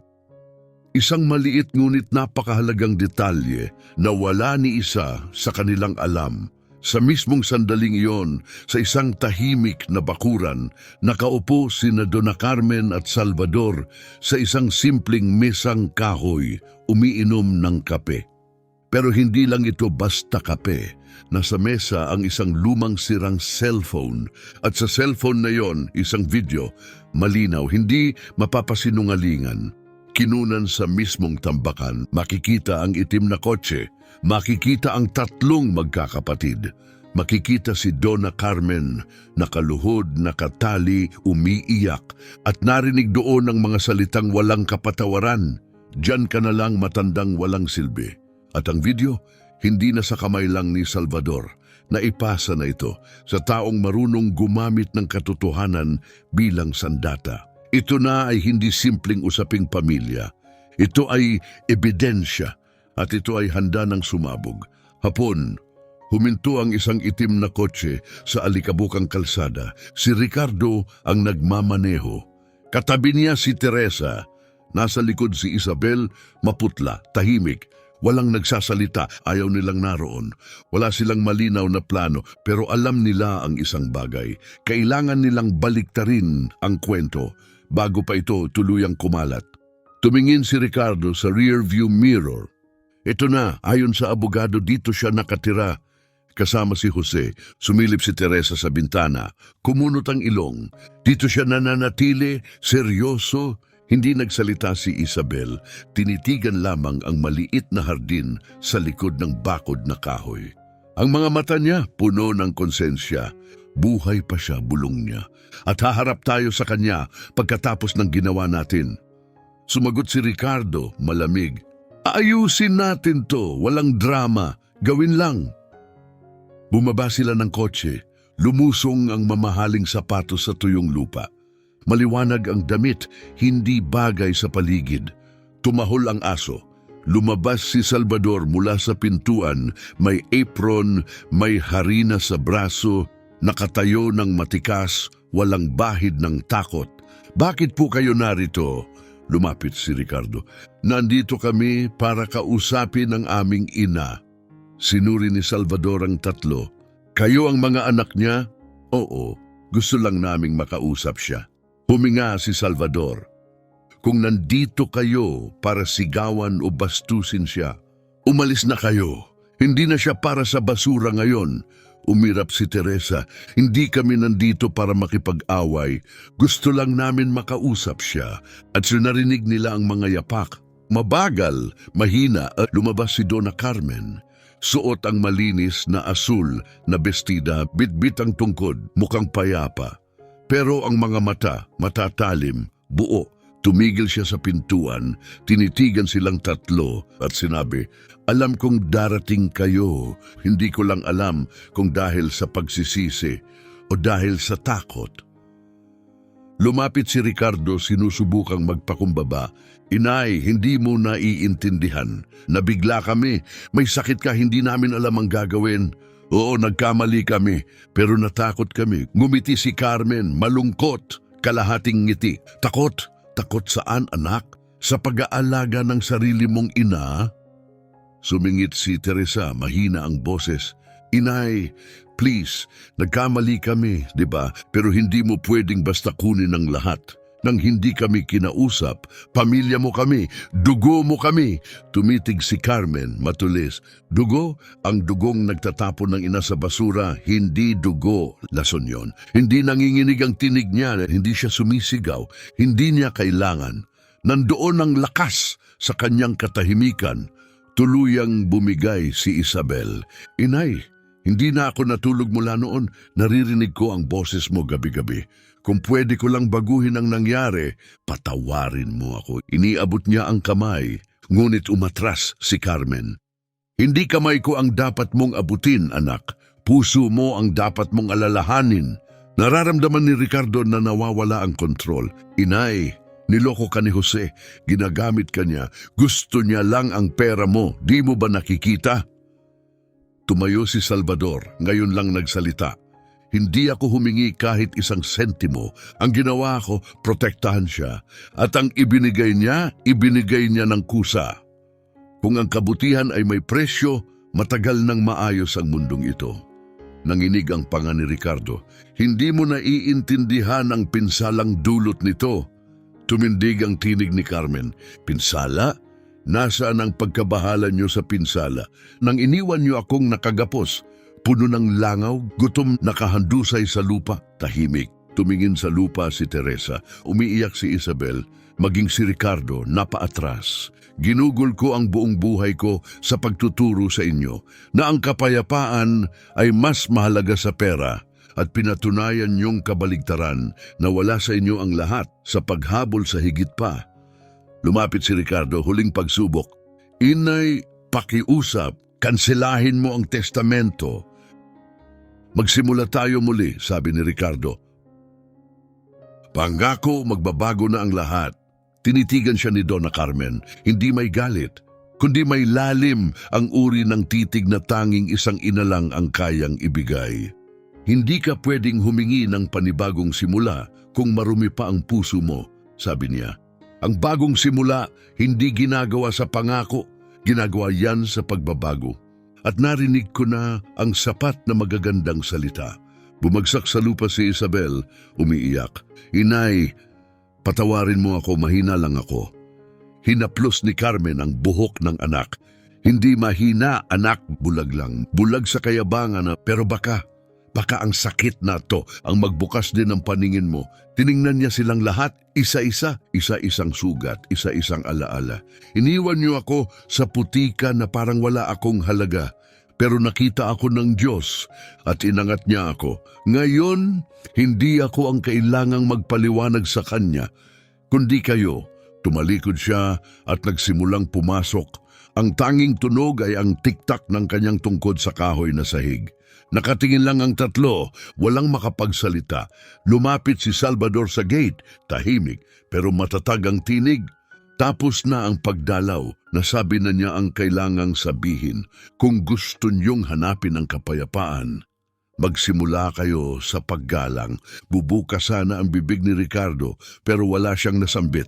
isang maliit ngunit napakahalagang detalye na wala ni isa sa kanilang alam. Sa mismong sandaling iyon, sa isang tahimik na bakuran, nakaupo sina Donna Carmen at Salvador sa isang simpleng mesang kahoy, umiinom ng kape. Pero hindi lang ito basta kape. Nasa mesa ang isang lumang sirang cellphone at sa cellphone na yon isang video, malinaw, hindi mapapasinungalingan. Kinunan sa mismong tambakan, makikita ang itim na kotse, makikita ang tatlong magkakapatid. Makikita si Donna Carmen, nakaluhod, nakatali, umiiyak, at narinig doon ang mga salitang walang kapatawaran. Diyan ka na lang, matandang walang silbi. At ang video, hindi na sa kamay lang ni Salvador. Naipasa na ito sa taong marunong gumamit ng katotohanan bilang sandata. Ito na ay hindi simpleng usaping pamilya. Ito ay ebidensya at ito ay handa ng sumabog. Hapon, huminto ang isang itim na kotse sa alikabukang kalsada. Si Ricardo ang nagmamaneho. Katabi niya si Teresa. Nasa likod si Isabel, maputla, tahimik. Walang nagsasalita, ayaw nilang naroon. Wala silang malinaw na plano, pero alam nila ang isang bagay. Kailangan nilang baliktarin ang kwento bago pa ito tuluyang kumalat. Tumingin si Ricardo sa rearview mirror. Ito na, ayon sa abogado, dito siya nakatira. Kasama si Jose, sumilip si Teresa sa bintana. Kumunot ang ilong. Dito siya nananatili, seryoso. Hindi nagsalita si Isabel, tinitigan lamang ang maliit na hardin sa likod ng bakod na kahoy. Ang mga mata niya puno ng konsensya. Buhay pa siya, bulong niya. At haharap tayo sa kanya pagkatapos ng ginawa natin. Sumagot si Ricardo, malamig. Ayusin natin to, walang drama, gawin lang. Bumaba sila ng kotse, lumusong ang mamahaling sapatos sa tuyong lupa. Maliwanag ang damit, hindi bagay sa paligid. Tumahol ang aso. Lumabas si Salvador mula sa pintuan, may apron, may harina sa braso, nakatayo ng matikas, walang bahid ng takot. Bakit po kayo narito? Lumapit si Ricardo. Nandito kami para kausapin ang aming ina. Sinuri ni Salvador ang tatlo. Kayo ang mga anak niya? Oo, gusto lang naming makausap siya. Huminga si Salvador. Kung nandito kayo para sigawan o bastusin siya, umalis na kayo. Hindi na siya para sa basura ngayon. Umirap si Teresa. Hindi kami nandito para makipag-away. Gusto lang namin makausap siya. At sinarinig nila ang mga yapak. Mabagal, mahina at lumabas si Donna Carmen. Suot ang malinis na asul na bestida, bitbit ang tungkod, mukhang payapa. Pero ang mga mata, matatalim, buo. Tumigil siya sa pintuan, tinitigan silang tatlo at sinabi, alam kong darating kayo, hindi ko lang alam kung dahil sa pagsisisi o dahil sa takot. Lumapit si Ricardo, sinusubukang magpakumbaba. Inay, hindi mo naiintindihan. Nabigla kami, may sakit ka, hindi namin alam ang gagawin. Oo, nagkamali kami, pero natakot kami. Ngumiti si Carmen, malungkot, kalahating ngiti. Takot? Takot saan, anak? Sa pag-aalaga ng sarili mong ina? Sumingit si Teresa, mahina ang boses. Inay, please, nagkamali kami, di ba? Pero hindi mo pwedeng basta kunin ang lahat. Nang hindi kami kinausap, pamilya mo kami, dugo mo kami. Tumitig si Carmen, matulis. Dugo? Ang dugong nagtatapon ng ina sa basura, hindi dugo. Lason yon. Hindi nanginginig ang tinig niya, hindi siya sumisigaw, hindi niya kailangan. Nandoon ang lakas sa kanyang katahimikan. Tuluyang bumigay si Isabel. Inay, hindi na ako natulog mula noon. Naririnig ko ang boses mo gabi-gabi. Kung pwede ko lang baguhin ang nangyari, patawarin mo ako. Iniabot niya ang kamay, ngunit umatras si Carmen. Hindi kamay ko ang dapat mong abutin, anak. Puso mo ang dapat mong alalahanin. Nararamdaman ni Ricardo na nawawala ang kontrol. Inay, niloko ka ni Jose. Ginagamit ka niya. Gusto niya lang ang pera mo. Di mo ba nakikita? Tumayo si Salvador. Ngayon lang nagsalita. Hindi ako humingi kahit isang sentimo. Ang ginawa ko, protektahan siya. At ang ibinigay niya ng kusa. Kung ang kabutihan ay may presyo, matagal nang maayos ang mundong ito. Nanginig ang panga ni Ricardo. Hindi mo naiintindihan ang pinsalang dulot nito. Tumindig ang tinig ni Carmen. Pinsala? Nasaan ang pagkabahala niyo sa pinsala? Nang iniwan niyo akong nakagapos, puno ng langaw, gutom, nakahandusay sa lupa, tahimik. Tumingin sa lupa si Teresa, umiiyak si Isabel, maging si Ricardo, napaatras. Ginugol ko ang buong buhay ko sa pagtuturo sa inyo na ang kapayapaan ay mas mahalaga sa pera at pinatunayan niyong kabaligtaran na wala sa inyo ang lahat sa paghabol sa higit pa. Lumapit si Ricardo, huling pagsubok. Inay, pakiusap, kanselahin mo ang testamento. Magsimula tayo muli, sabi ni Ricardo. Pangako, magbabago na ang lahat. Tinitigan siya ni Donna Carmen, hindi may galit, kundi may lalim ang uri ng titig na tanging isang ina lang ang kayang ibigay. Hindi ka pwedeng humingi ng panibagong simula kung marumi pa ang puso mo, sabi niya. Ang bagong simula, hindi ginagawa sa pangako, ginagawa yan sa pagbabago. At narinig ko na ang sapat na magagandang salita. Bumagsak sa lupa si Isabel, umiiyak. Inay, patawarin mo ako, mahina lang ako. Hinaplos ni Carmen ang buhok ng anak. Hindi mahina, anak, bulag lang. Bulag sa kayabangan, pero baka ang sakit na to ang magbukas din ng paningin mo. Tiningnan niya silang lahat, isa-isa, isa-isang sugat, isa-isang alaala. Iniwan niyo ako sa putika na parang wala akong halaga. pero nakita ako ng Diyos at inangat niya ako. Ngayon, hindi ako ang kailangang magpaliwanag sa Kanya, kundi kayo. Tumalikod siya at nagsimulang pumasok. Ang tanging tunog ay ang tiktak ng kanyang tungkod sa kahoy na sahig. Nakatingin lang ang tatlo, walang makapagsalita. Lumapit si Salvador sa gate, tahimik pero matatag ang tinig. Tapos na ang pagdalaw, nasabi na niya ang kailangang sabihin. Kung gusto niyong hanapin ang kapayapaan, magsimula kayo sa paggalang. Bubukas sana ang bibig ni Ricardo pero wala siyang nasambit.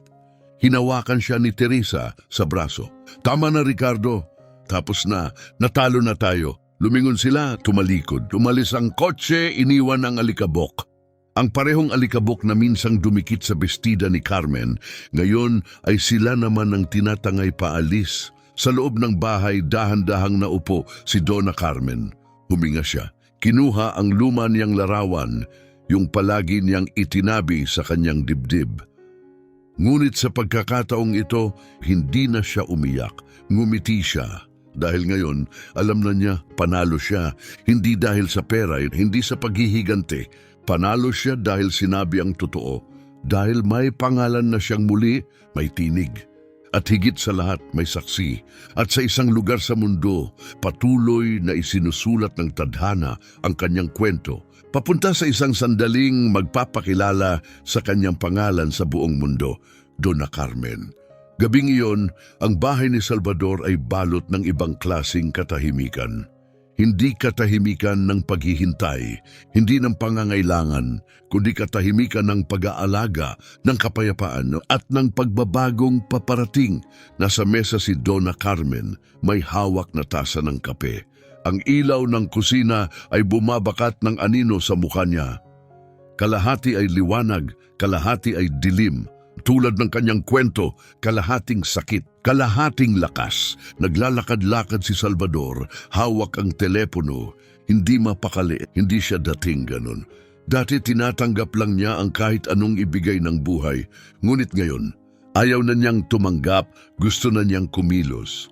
Hinawakan siya ni Teresa sa braso. Tama na, Ricardo. Tapos na, natalo na tayo. Lumingon sila, tumalikod. Umalis ang kotse, iniwan ang alikabok. Ang parehong alikabok na minsang dumikit sa bestida ni Carmen, ngayon ay sila naman ang tinatangay paalis. Sa loob ng bahay, dahan-dahang naupo si Donna Carmen. Huminga siya. Kinuha ang luma niyang larawan, yung palagi niyang itinabi sa kanyang dibdib. Ngunit sa pagkakataong ito, hindi na siya umiyak. Ngumiti siya. Dahil ngayon, alam na niya, panalo siya. Hindi dahil sa pera, hindi sa paghihigante. Panalo siya dahil sinabi ang totoo. Dahil may pangalan na siyang muli, may tinig. At higit sa lahat, may saksi. At sa isang lugar sa mundo, patuloy na isinusulat ng tadhana ang kanyang kwento. Papunta sa isang sandaling magpapakilala sa kanyang pangalan sa buong mundo, Donna Carmen. Gabing iyon, ang bahay ni Salvador ay balot ng ibang klasing katahimikan. Hindi katahimikan ng paghihintay, hindi ng pangangailangan, kundi katahimikan ng pag-aalaga, ng kapayapaan at ng pagbabagong paparating. Nasa mesa si Donna Carmen, may hawak na tasa ng kape. Ang ilaw ng kusina ay bumabakat ng anino sa mukha niya. Kalahati ay liwanag, kalahati ay dilim. Tulad ng kanyang kwento, kalahating sakit, kalahating lakas. Naglalakad-lakad si Salvador, hawak ang telepono. Hindi mapakali, hindi siya dating ganun. Dati tinatanggap lang niya ang kahit anong ibigay ng buhay. Ngunit ngayon, ayaw na niyang tumanggap, gusto na niyang kumilos.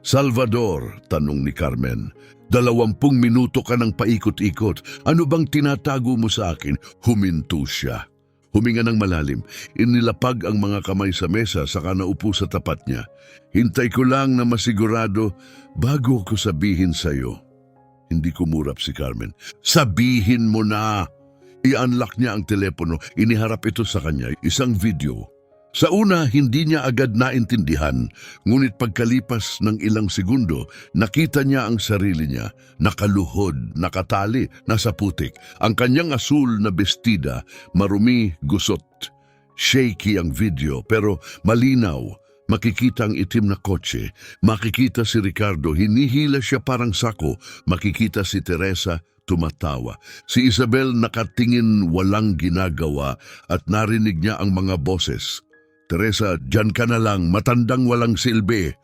Salvador, tanong ni Carmen, 20 minuto ka nang paikot-ikot. Ano bang tinatago mo sa akin? Huminto siya. Huminga ng malalim, inilapag ang mga kamay sa mesa saka naupo sa tapat niya. Hintay ko lang na masigurado bago ko sabihin sa'yo. Hindi kumurap si Carmen. Sabihin mo na! I-unlock niya ang telepono, iniharap ito sa kanya, isang video. Sa una, hindi niya agad naintindihan, ngunit pagkalipas ng ilang segundo, nakita niya ang sarili niya, nakaluhod, nakatali, nasa putik. Ang kanyang asul na bestida, marumi, gusot. Shaky ang video, pero malinaw. Makikita ang itim na kotse, makikita si Ricardo, hinihila siya parang sako, makikita si Teresa, tumatawa. Si Isabel nakatingin walang ginagawa at narinig niya ang mga boses. Teresa, dyan ka na lang, matandang walang silbi.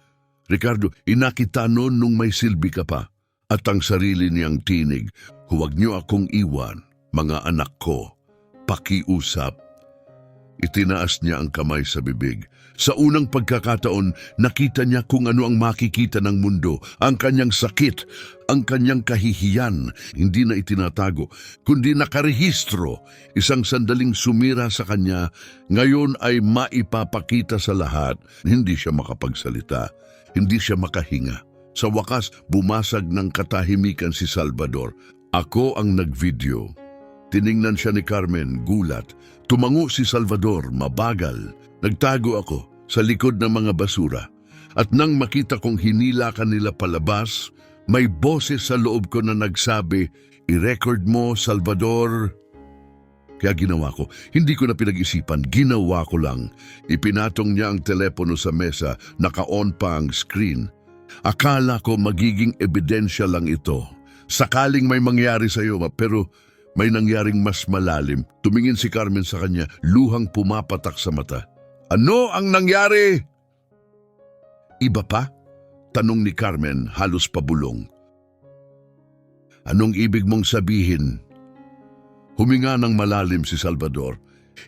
Ricardo, inakita noon nung may silbi ka pa. At ang sarili niyang tinig, huwag niyo akong iwan, mga anak ko. Pakiusap. Itinaas niya ang kamay sa bibig. Sa unang pagkakataon, nakita niya kung ano ang makikita ng mundo, ang kanyang sakit, ang kanyang kahihiyan, hindi na itinatago, kundi nakarehistro. Isang sandaling sumira sa kanya, ngayon ay maipapakita sa lahat. Hindi siya makapagsalita, hindi siya makahinga. Sa wakas, bumasag ng katahimikan si Salvador. Ako ang nag-video. Tiningnan siya ni Carmen, gulat. Tumango si Salvador, mabagal. Nagtago ako sa likod ng mga basura. At nang makita kong hinila ka nila palabas, may boses sa loob ko na nagsabi, i-record mo, Salvador. Kaya ginawa ko. Hindi ko na pinag-isipan, ginawa ko lang. Ipinatong niya ang telepono sa mesa, naka-on pa ang screen. Akala ko magiging ebidensya lang ito. Sakaling may mangyari sa iyo, pero may nangyaring mas malalim. Tumingin si Carmen sa kanya, luhang pumapatak sa mata. Ano ang nangyari? Iba pa? Tanong ni Carmen, halos pabulong. Anong ibig mong sabihin? Huminga ng malalim si Salvador.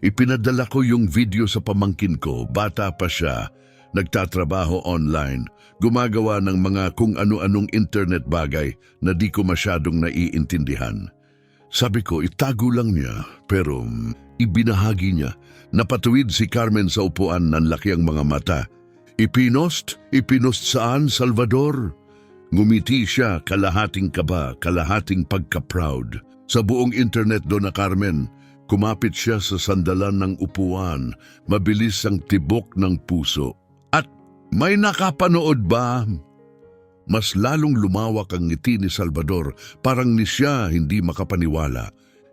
Ipinadala ko yung video sa pamangkin ko, bata pa siya. nagtatrabaho online, gumagawa ng mga kung ano-anong internet bagay na di ko masyadong naiintindihan. Sabi ko, itago lang niya, pero ibinahagi niya. Napatuwid si Carmen sa upuan, nanlaki ang mga mata. Ipinost saan, Salvador? Ngumiti siya, kalahating kaba, kalahating pagka-proud. Sa buong internet, Dona Carmen, kumapit siya sa sandalan ng upuan, mabilis ang tibok ng puso. At may nakapanood ba? Mas lalong lumawak ang ngiti ni Salvador, parang ni siya hindi makapaniwala.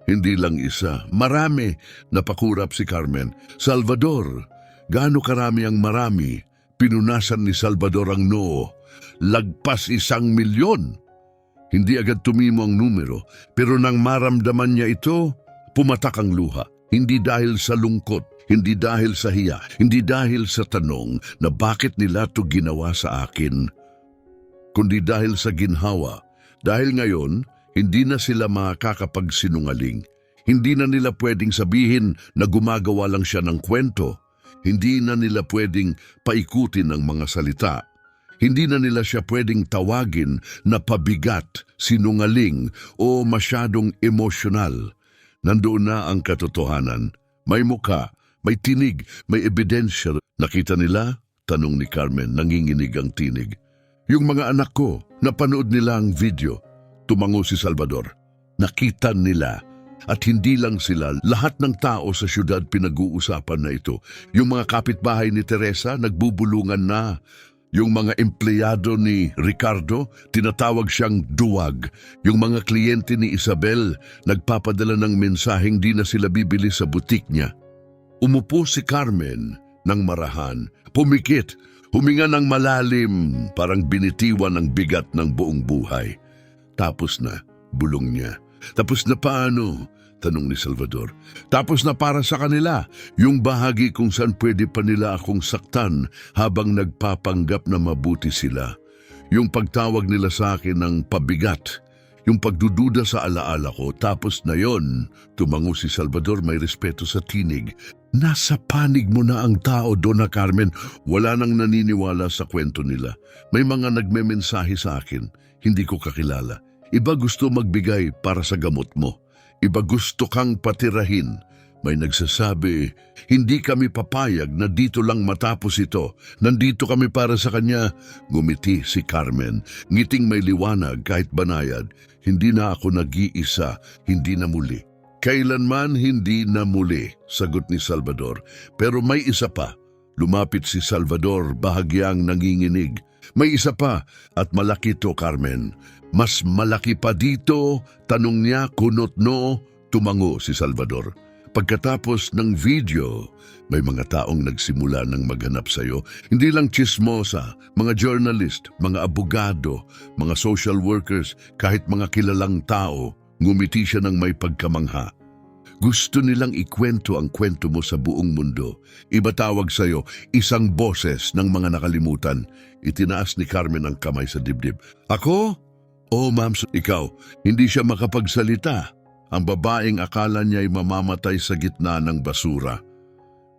Hindi lang isa, marami, napakurap si Carmen. Salvador, gaano karami ang marami? Pinunasan ni Salvador ang noo. Lagpas 1,000,000. Hindi agad tumimo ang numero, pero nang maramdaman niya ito, pumatak ang luha. Hindi dahil sa lungkot, hindi dahil sa hiya, hindi dahil sa tanong na bakit nila to ginawa sa akin, kundi dahil sa ginhawa. Dahil ngayon, hindi na sila makakapagsinungaling. Hindi na nila pwedeng sabihin na gumagawa lang siya ng kwento. Hindi na nila pwedeng paikutin ang mga salita. Hindi na nila siya pwedeng tawagin na pabigat, sinungaling o masyadong emosyonal. Nandoon na ang katotohanan. May mukha, may tinig, may ebidensya. Nakita nila? Tanong ni Carmen, nanginginig ang tinig. Yung mga anak ko, napanood nila ang video. Tumango si Salvador. Nakita nila. At hindi lang sila, lahat ng tao sa syudad pinag-uusapan na ito. Yung mga kapitbahay ni Teresa, nagbubulungan na. Yung mga empleyado ni Ricardo, tinatawag siyang duwag. Yung mga kliyente ni Isabel, nagpapadala ng mensaheng di na sila bibili sa butik niya. Umupo si Carmen ng marahan, pumikit, huminga ng malalim, parang binitiwan ng bigat ng buong buhay. Tapos na, bulong niya. Tapos na paano? Tanong ni Salvador. Tapos na para sa kanila, yung bahagi kung saan pwede pa nila akong saktan habang nagpapanggap na mabuti sila. Yung pagtawag nila sa akin ng pabigat, yung pagdududa sa alaala ko, tapos na yon. Tumango si Salvador, may respeto sa tinig. Nasa panig mo na ang tao, Dona Carmen. Wala nang naniniwala sa kwento nila. May mga nagmemensahe sa akin, hindi ko kakilala. Iba gusto magbigay para sa gamot mo. Iba gusto kang patirahin. May nagsasabi, hindi kami papayag na dito lang matapos ito. Nandito kami para sa kanya. Ngumiti si Carmen. Ngiting may liwanag kahit banayad. Hindi na ako nag-iisa, hindi na muli. Kailanman hindi na muli, sagot ni Salvador. Pero may isa pa. Lumapit si Salvador, bahagyang nanginginig. May isa pa, at malaki to, Carmen. Mas malaki pa dito, tanong niya, kunot no, tumango si Salvador. Pagkatapos ng video, may mga taong nagsimula ng maghanap sa'yo. Hindi lang chismosa, mga journalist, mga abogado, mga social workers, kahit mga kilalang tao. Ngumiti siya ng may pagkamangha. Gusto nilang ikwento ang kwento mo sa buong mundo. Ibatawag sa'yo, isang boses ng mga nakalimutan. Itinaas ni Carmen ang kamay sa dibdib. Ako? Oh, ma'am, ikaw. Hindi siya makapagsalita. Ang babaeng akala niya ay mamamatay sa gitna ng basura.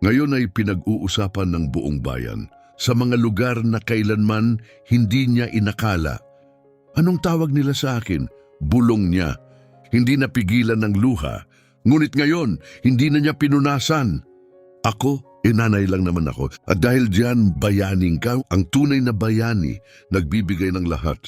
Ngayon ay pinag-uusapan ng buong bayan sa mga lugar na kailanman hindi niya inakala. Anong tawag nila sa akin? Bulong niya. Hindi napigilan ng luha. Ngunit ngayon, hindi na niya pinunasan. Ako, nanay lang naman ako. At dahil diyan, bayaning ka, ang tunay na bayani, nagbibigay ng lahat.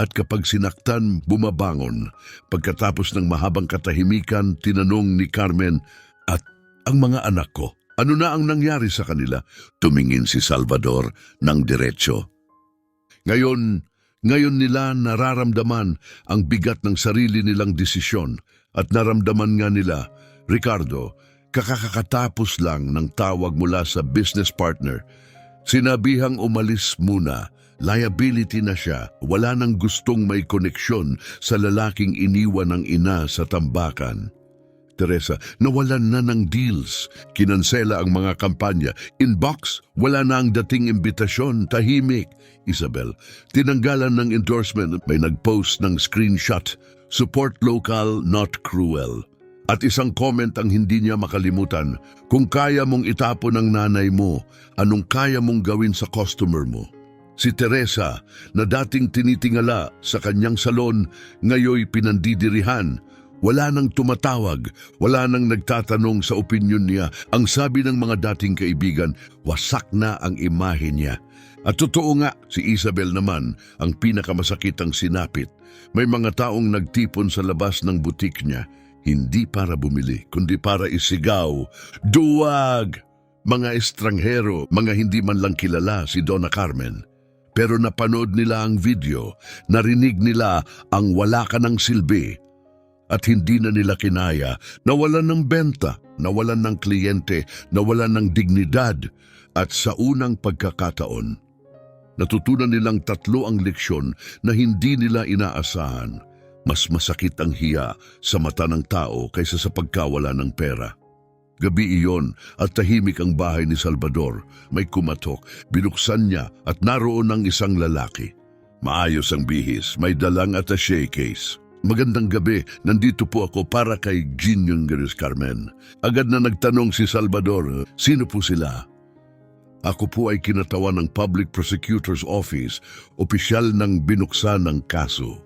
At kapag sinaktan, bumabangon. Pagkatapos ng mahabang katahimikan, tinanong ni Carmen, at ang mga anak ko, ano na ang nangyari sa kanila? Tumingin si Salvador ng diretsyo. Ngayon nila nararamdaman ang bigat ng sarili nilang desisyon at naramdaman nga nila, Ricardo, kakakatapos lang ng tawag mula sa business partner. Sinabihang umalis muna. Liability na siya, wala nang gustong may koneksyon sa lalaking iniwan ng ina sa tambakan. Teresa, nawalan na ng deals, kinansela ang mga kampanya. Inbox, wala na ang dating imbitasyon, tahimik. Isabel, tinanggalan ng endorsement, may nagpost ng screenshot. Support local, not cruel. At isang comment ang hindi niya makalimutan, kung kaya mong itapon ang nanay mo, anong kaya mong gawin sa customer mo? Si Teresa, na dating tinitingala sa kanyang salon, ngayoy pinandidirihan. Wala nang tumatawag, wala nang nagtatanong sa opinyon niya. Ang sabi ng mga dating kaibigan, wasak na ang imahe niya. At totoo nga, si Isabel naman ang pinakamasakit ang sinapit. May mga taong nagtipon sa labas ng butik niya, hindi para bumili, kundi para isigaw, "Duwag!" Mga estranghero, mga hindi man lang kilala si Donna Carmen. Pero napanood nila ang video, narinig nila ang wala ka ng silbi. At hindi na nila kinaya, nawalan ng benta, nawalan ng kliyente, nawalan ng dignidad. At sa unang pagkakataon, natutunan nilang tatlo ang leksyon na hindi nila inaasahan. Mas masakit ang hiya sa mata ng tao kaysa sa pagkawala ng pera. Gabi iyon at tahimik ang bahay ni Salvador. May kumatok, binuksan niya at naroon ang isang lalaki. Maayos ang bihis, may dalang attaché case. "Magandang gabi, nandito po ako para kay Jean Yungeres Carmen." Agad na nagtanong si Salvador, "Sino po sila?" "Ako po ay kinatawan ng Public Prosecutor's Office, opisyal ng binuksan ng kaso.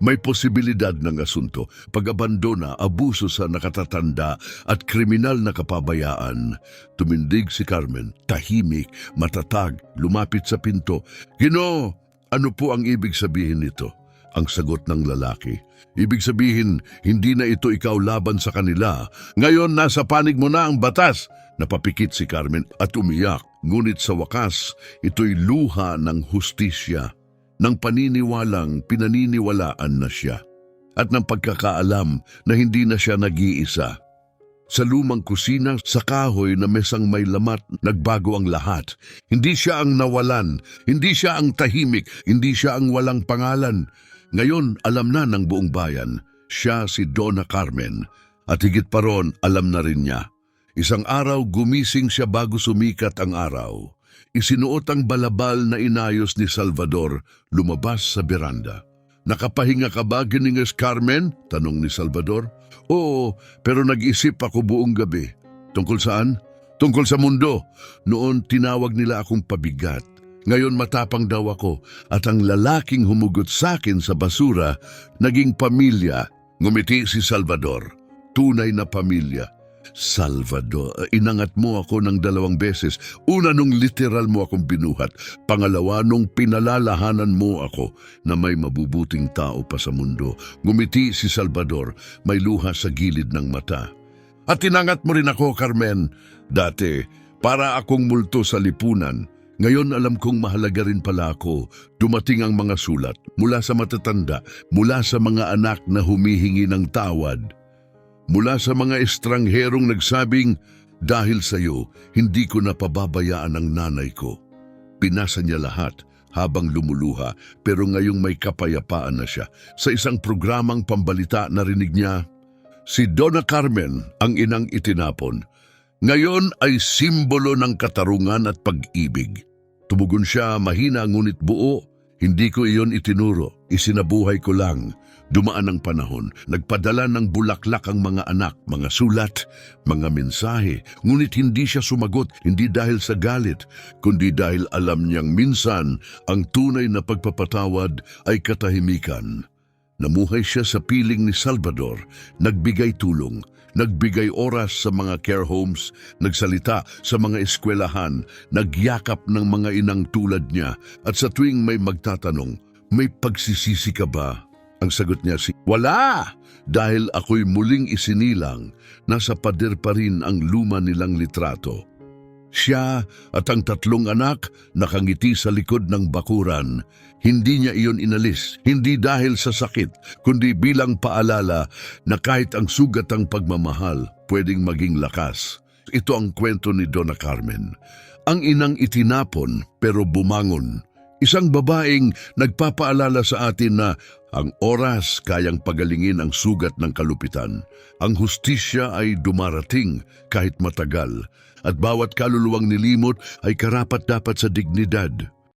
May posibilidad ng asunto, pag-abandona, abuso sa nakatatanda at kriminal na kapabayaan." Tumindig si Carmen, tahimik, matatag, lumapit sa pinto. "Ginoo, ano po ang ibig sabihin nito?" Ang sagot ng lalaki, "Ibig sabihin, hindi na ito ikaw laban sa kanila. Ngayon nasa panig mo na ang batas." Napapikit si Carmen at umiyak, ngunit sa wakas, ito'y luha ng hustisya, ng paniniwalang pinaniniwalaan na siya, at ng pagkakaalam na hindi na siya nag-iisa. Sa lumang kusina, sa kahoy na mesang may lamat, nagbago ang lahat. Hindi siya ang nawalan, hindi siya ang tahimik, hindi siya ang walang pangalan. Ngayon, alam na ng buong bayan, siya si Donna Carmen. At higit pa ron, alam na rin niya. Isang araw, gumising siya bago sumikat ang araw. Isinuot ang balabal na inayos ni Salvador, lumabas sa beranda. "Nakapahinga ka ba, Gininges Carmen?" tanong ni Salvador. "Oo, pero nag-isip ako buong gabi." "Tungkol saan?" "Tungkol sa mundo. Noon tinawag nila akong pabigat. Ngayon matapang daw ako, at ang lalaking humugot sa akin sa basura, naging pamilya." Ngumiti si Salvador. "Tunay na pamilya." "Salvador, inangat mo ako ng 2 beses. Una nung literal mo akong binuhat. Pangalawa nung pinalalahanan mo ako na may mabubuting tao pa sa mundo." Ngumiti si Salvador, may luha sa gilid ng mata. "At inangat mo rin ako, Carmen. Dati, para akong multo sa lipunan. Ngayon alam kong mahalaga rin pala ako." Dumating ang mga sulat mula sa matatanda, mula sa mga anak na humihingi ng tawad, mula sa mga estrangherong nagsabing, "Dahil sa iyo, hindi ko napababayaan ang nanay ko." Pinasa niya lahat habang lumuluha, pero ngayong may kapayapaan na siya. Sa isang programang pambalita, narinig niya, si Donna Carmen, ang inang itinapon, ngayon ay simbolo ng katarungan at pag-ibig. Tumugon siya, mahina ngunit buo. "Hindi ko iyon itinuro, isinabuhay ko lang." Dumaan ang panahon, nagpadala ng bulaklak ang mga anak, mga sulat, mga mensahe. Ngunit hindi siya sumagot, hindi dahil sa galit, kundi dahil alam niyang minsan ang tunay na pagpapatawad ay katahimikan. Namuhay siya sa piling ni Salvador, nagbigay tulong, nagbigay oras sa mga care homes, nagsalita sa mga eskwelahan, nagyakap ng mga inang tulad niya, at sa tuwing may magtatanong, "May pagsisisi ka ba?" Ang sagot niya "Wala! Dahil ako'y muling isinilang, nasa pader pa rin ang luma nilang litrato." Siya at ang 3 anak nakangiti sa likod ng bakuran. Hindi niya iyon inalis, hindi dahil sa sakit, kundi bilang paalala na kahit ang sugat ang pagmamahal, pwedeng maging lakas. Ito ang kwento ni Donna Carmen. Ang inang itinapon pero bumangon. Isang babaeng nagpapaalala sa atin na ang oras kayang pagalingin ang sugat ng kalupitan. Ang hustisya ay dumarating kahit matagal, at bawat kaluluwang nilimot ay karapat-dapat sa dignidad.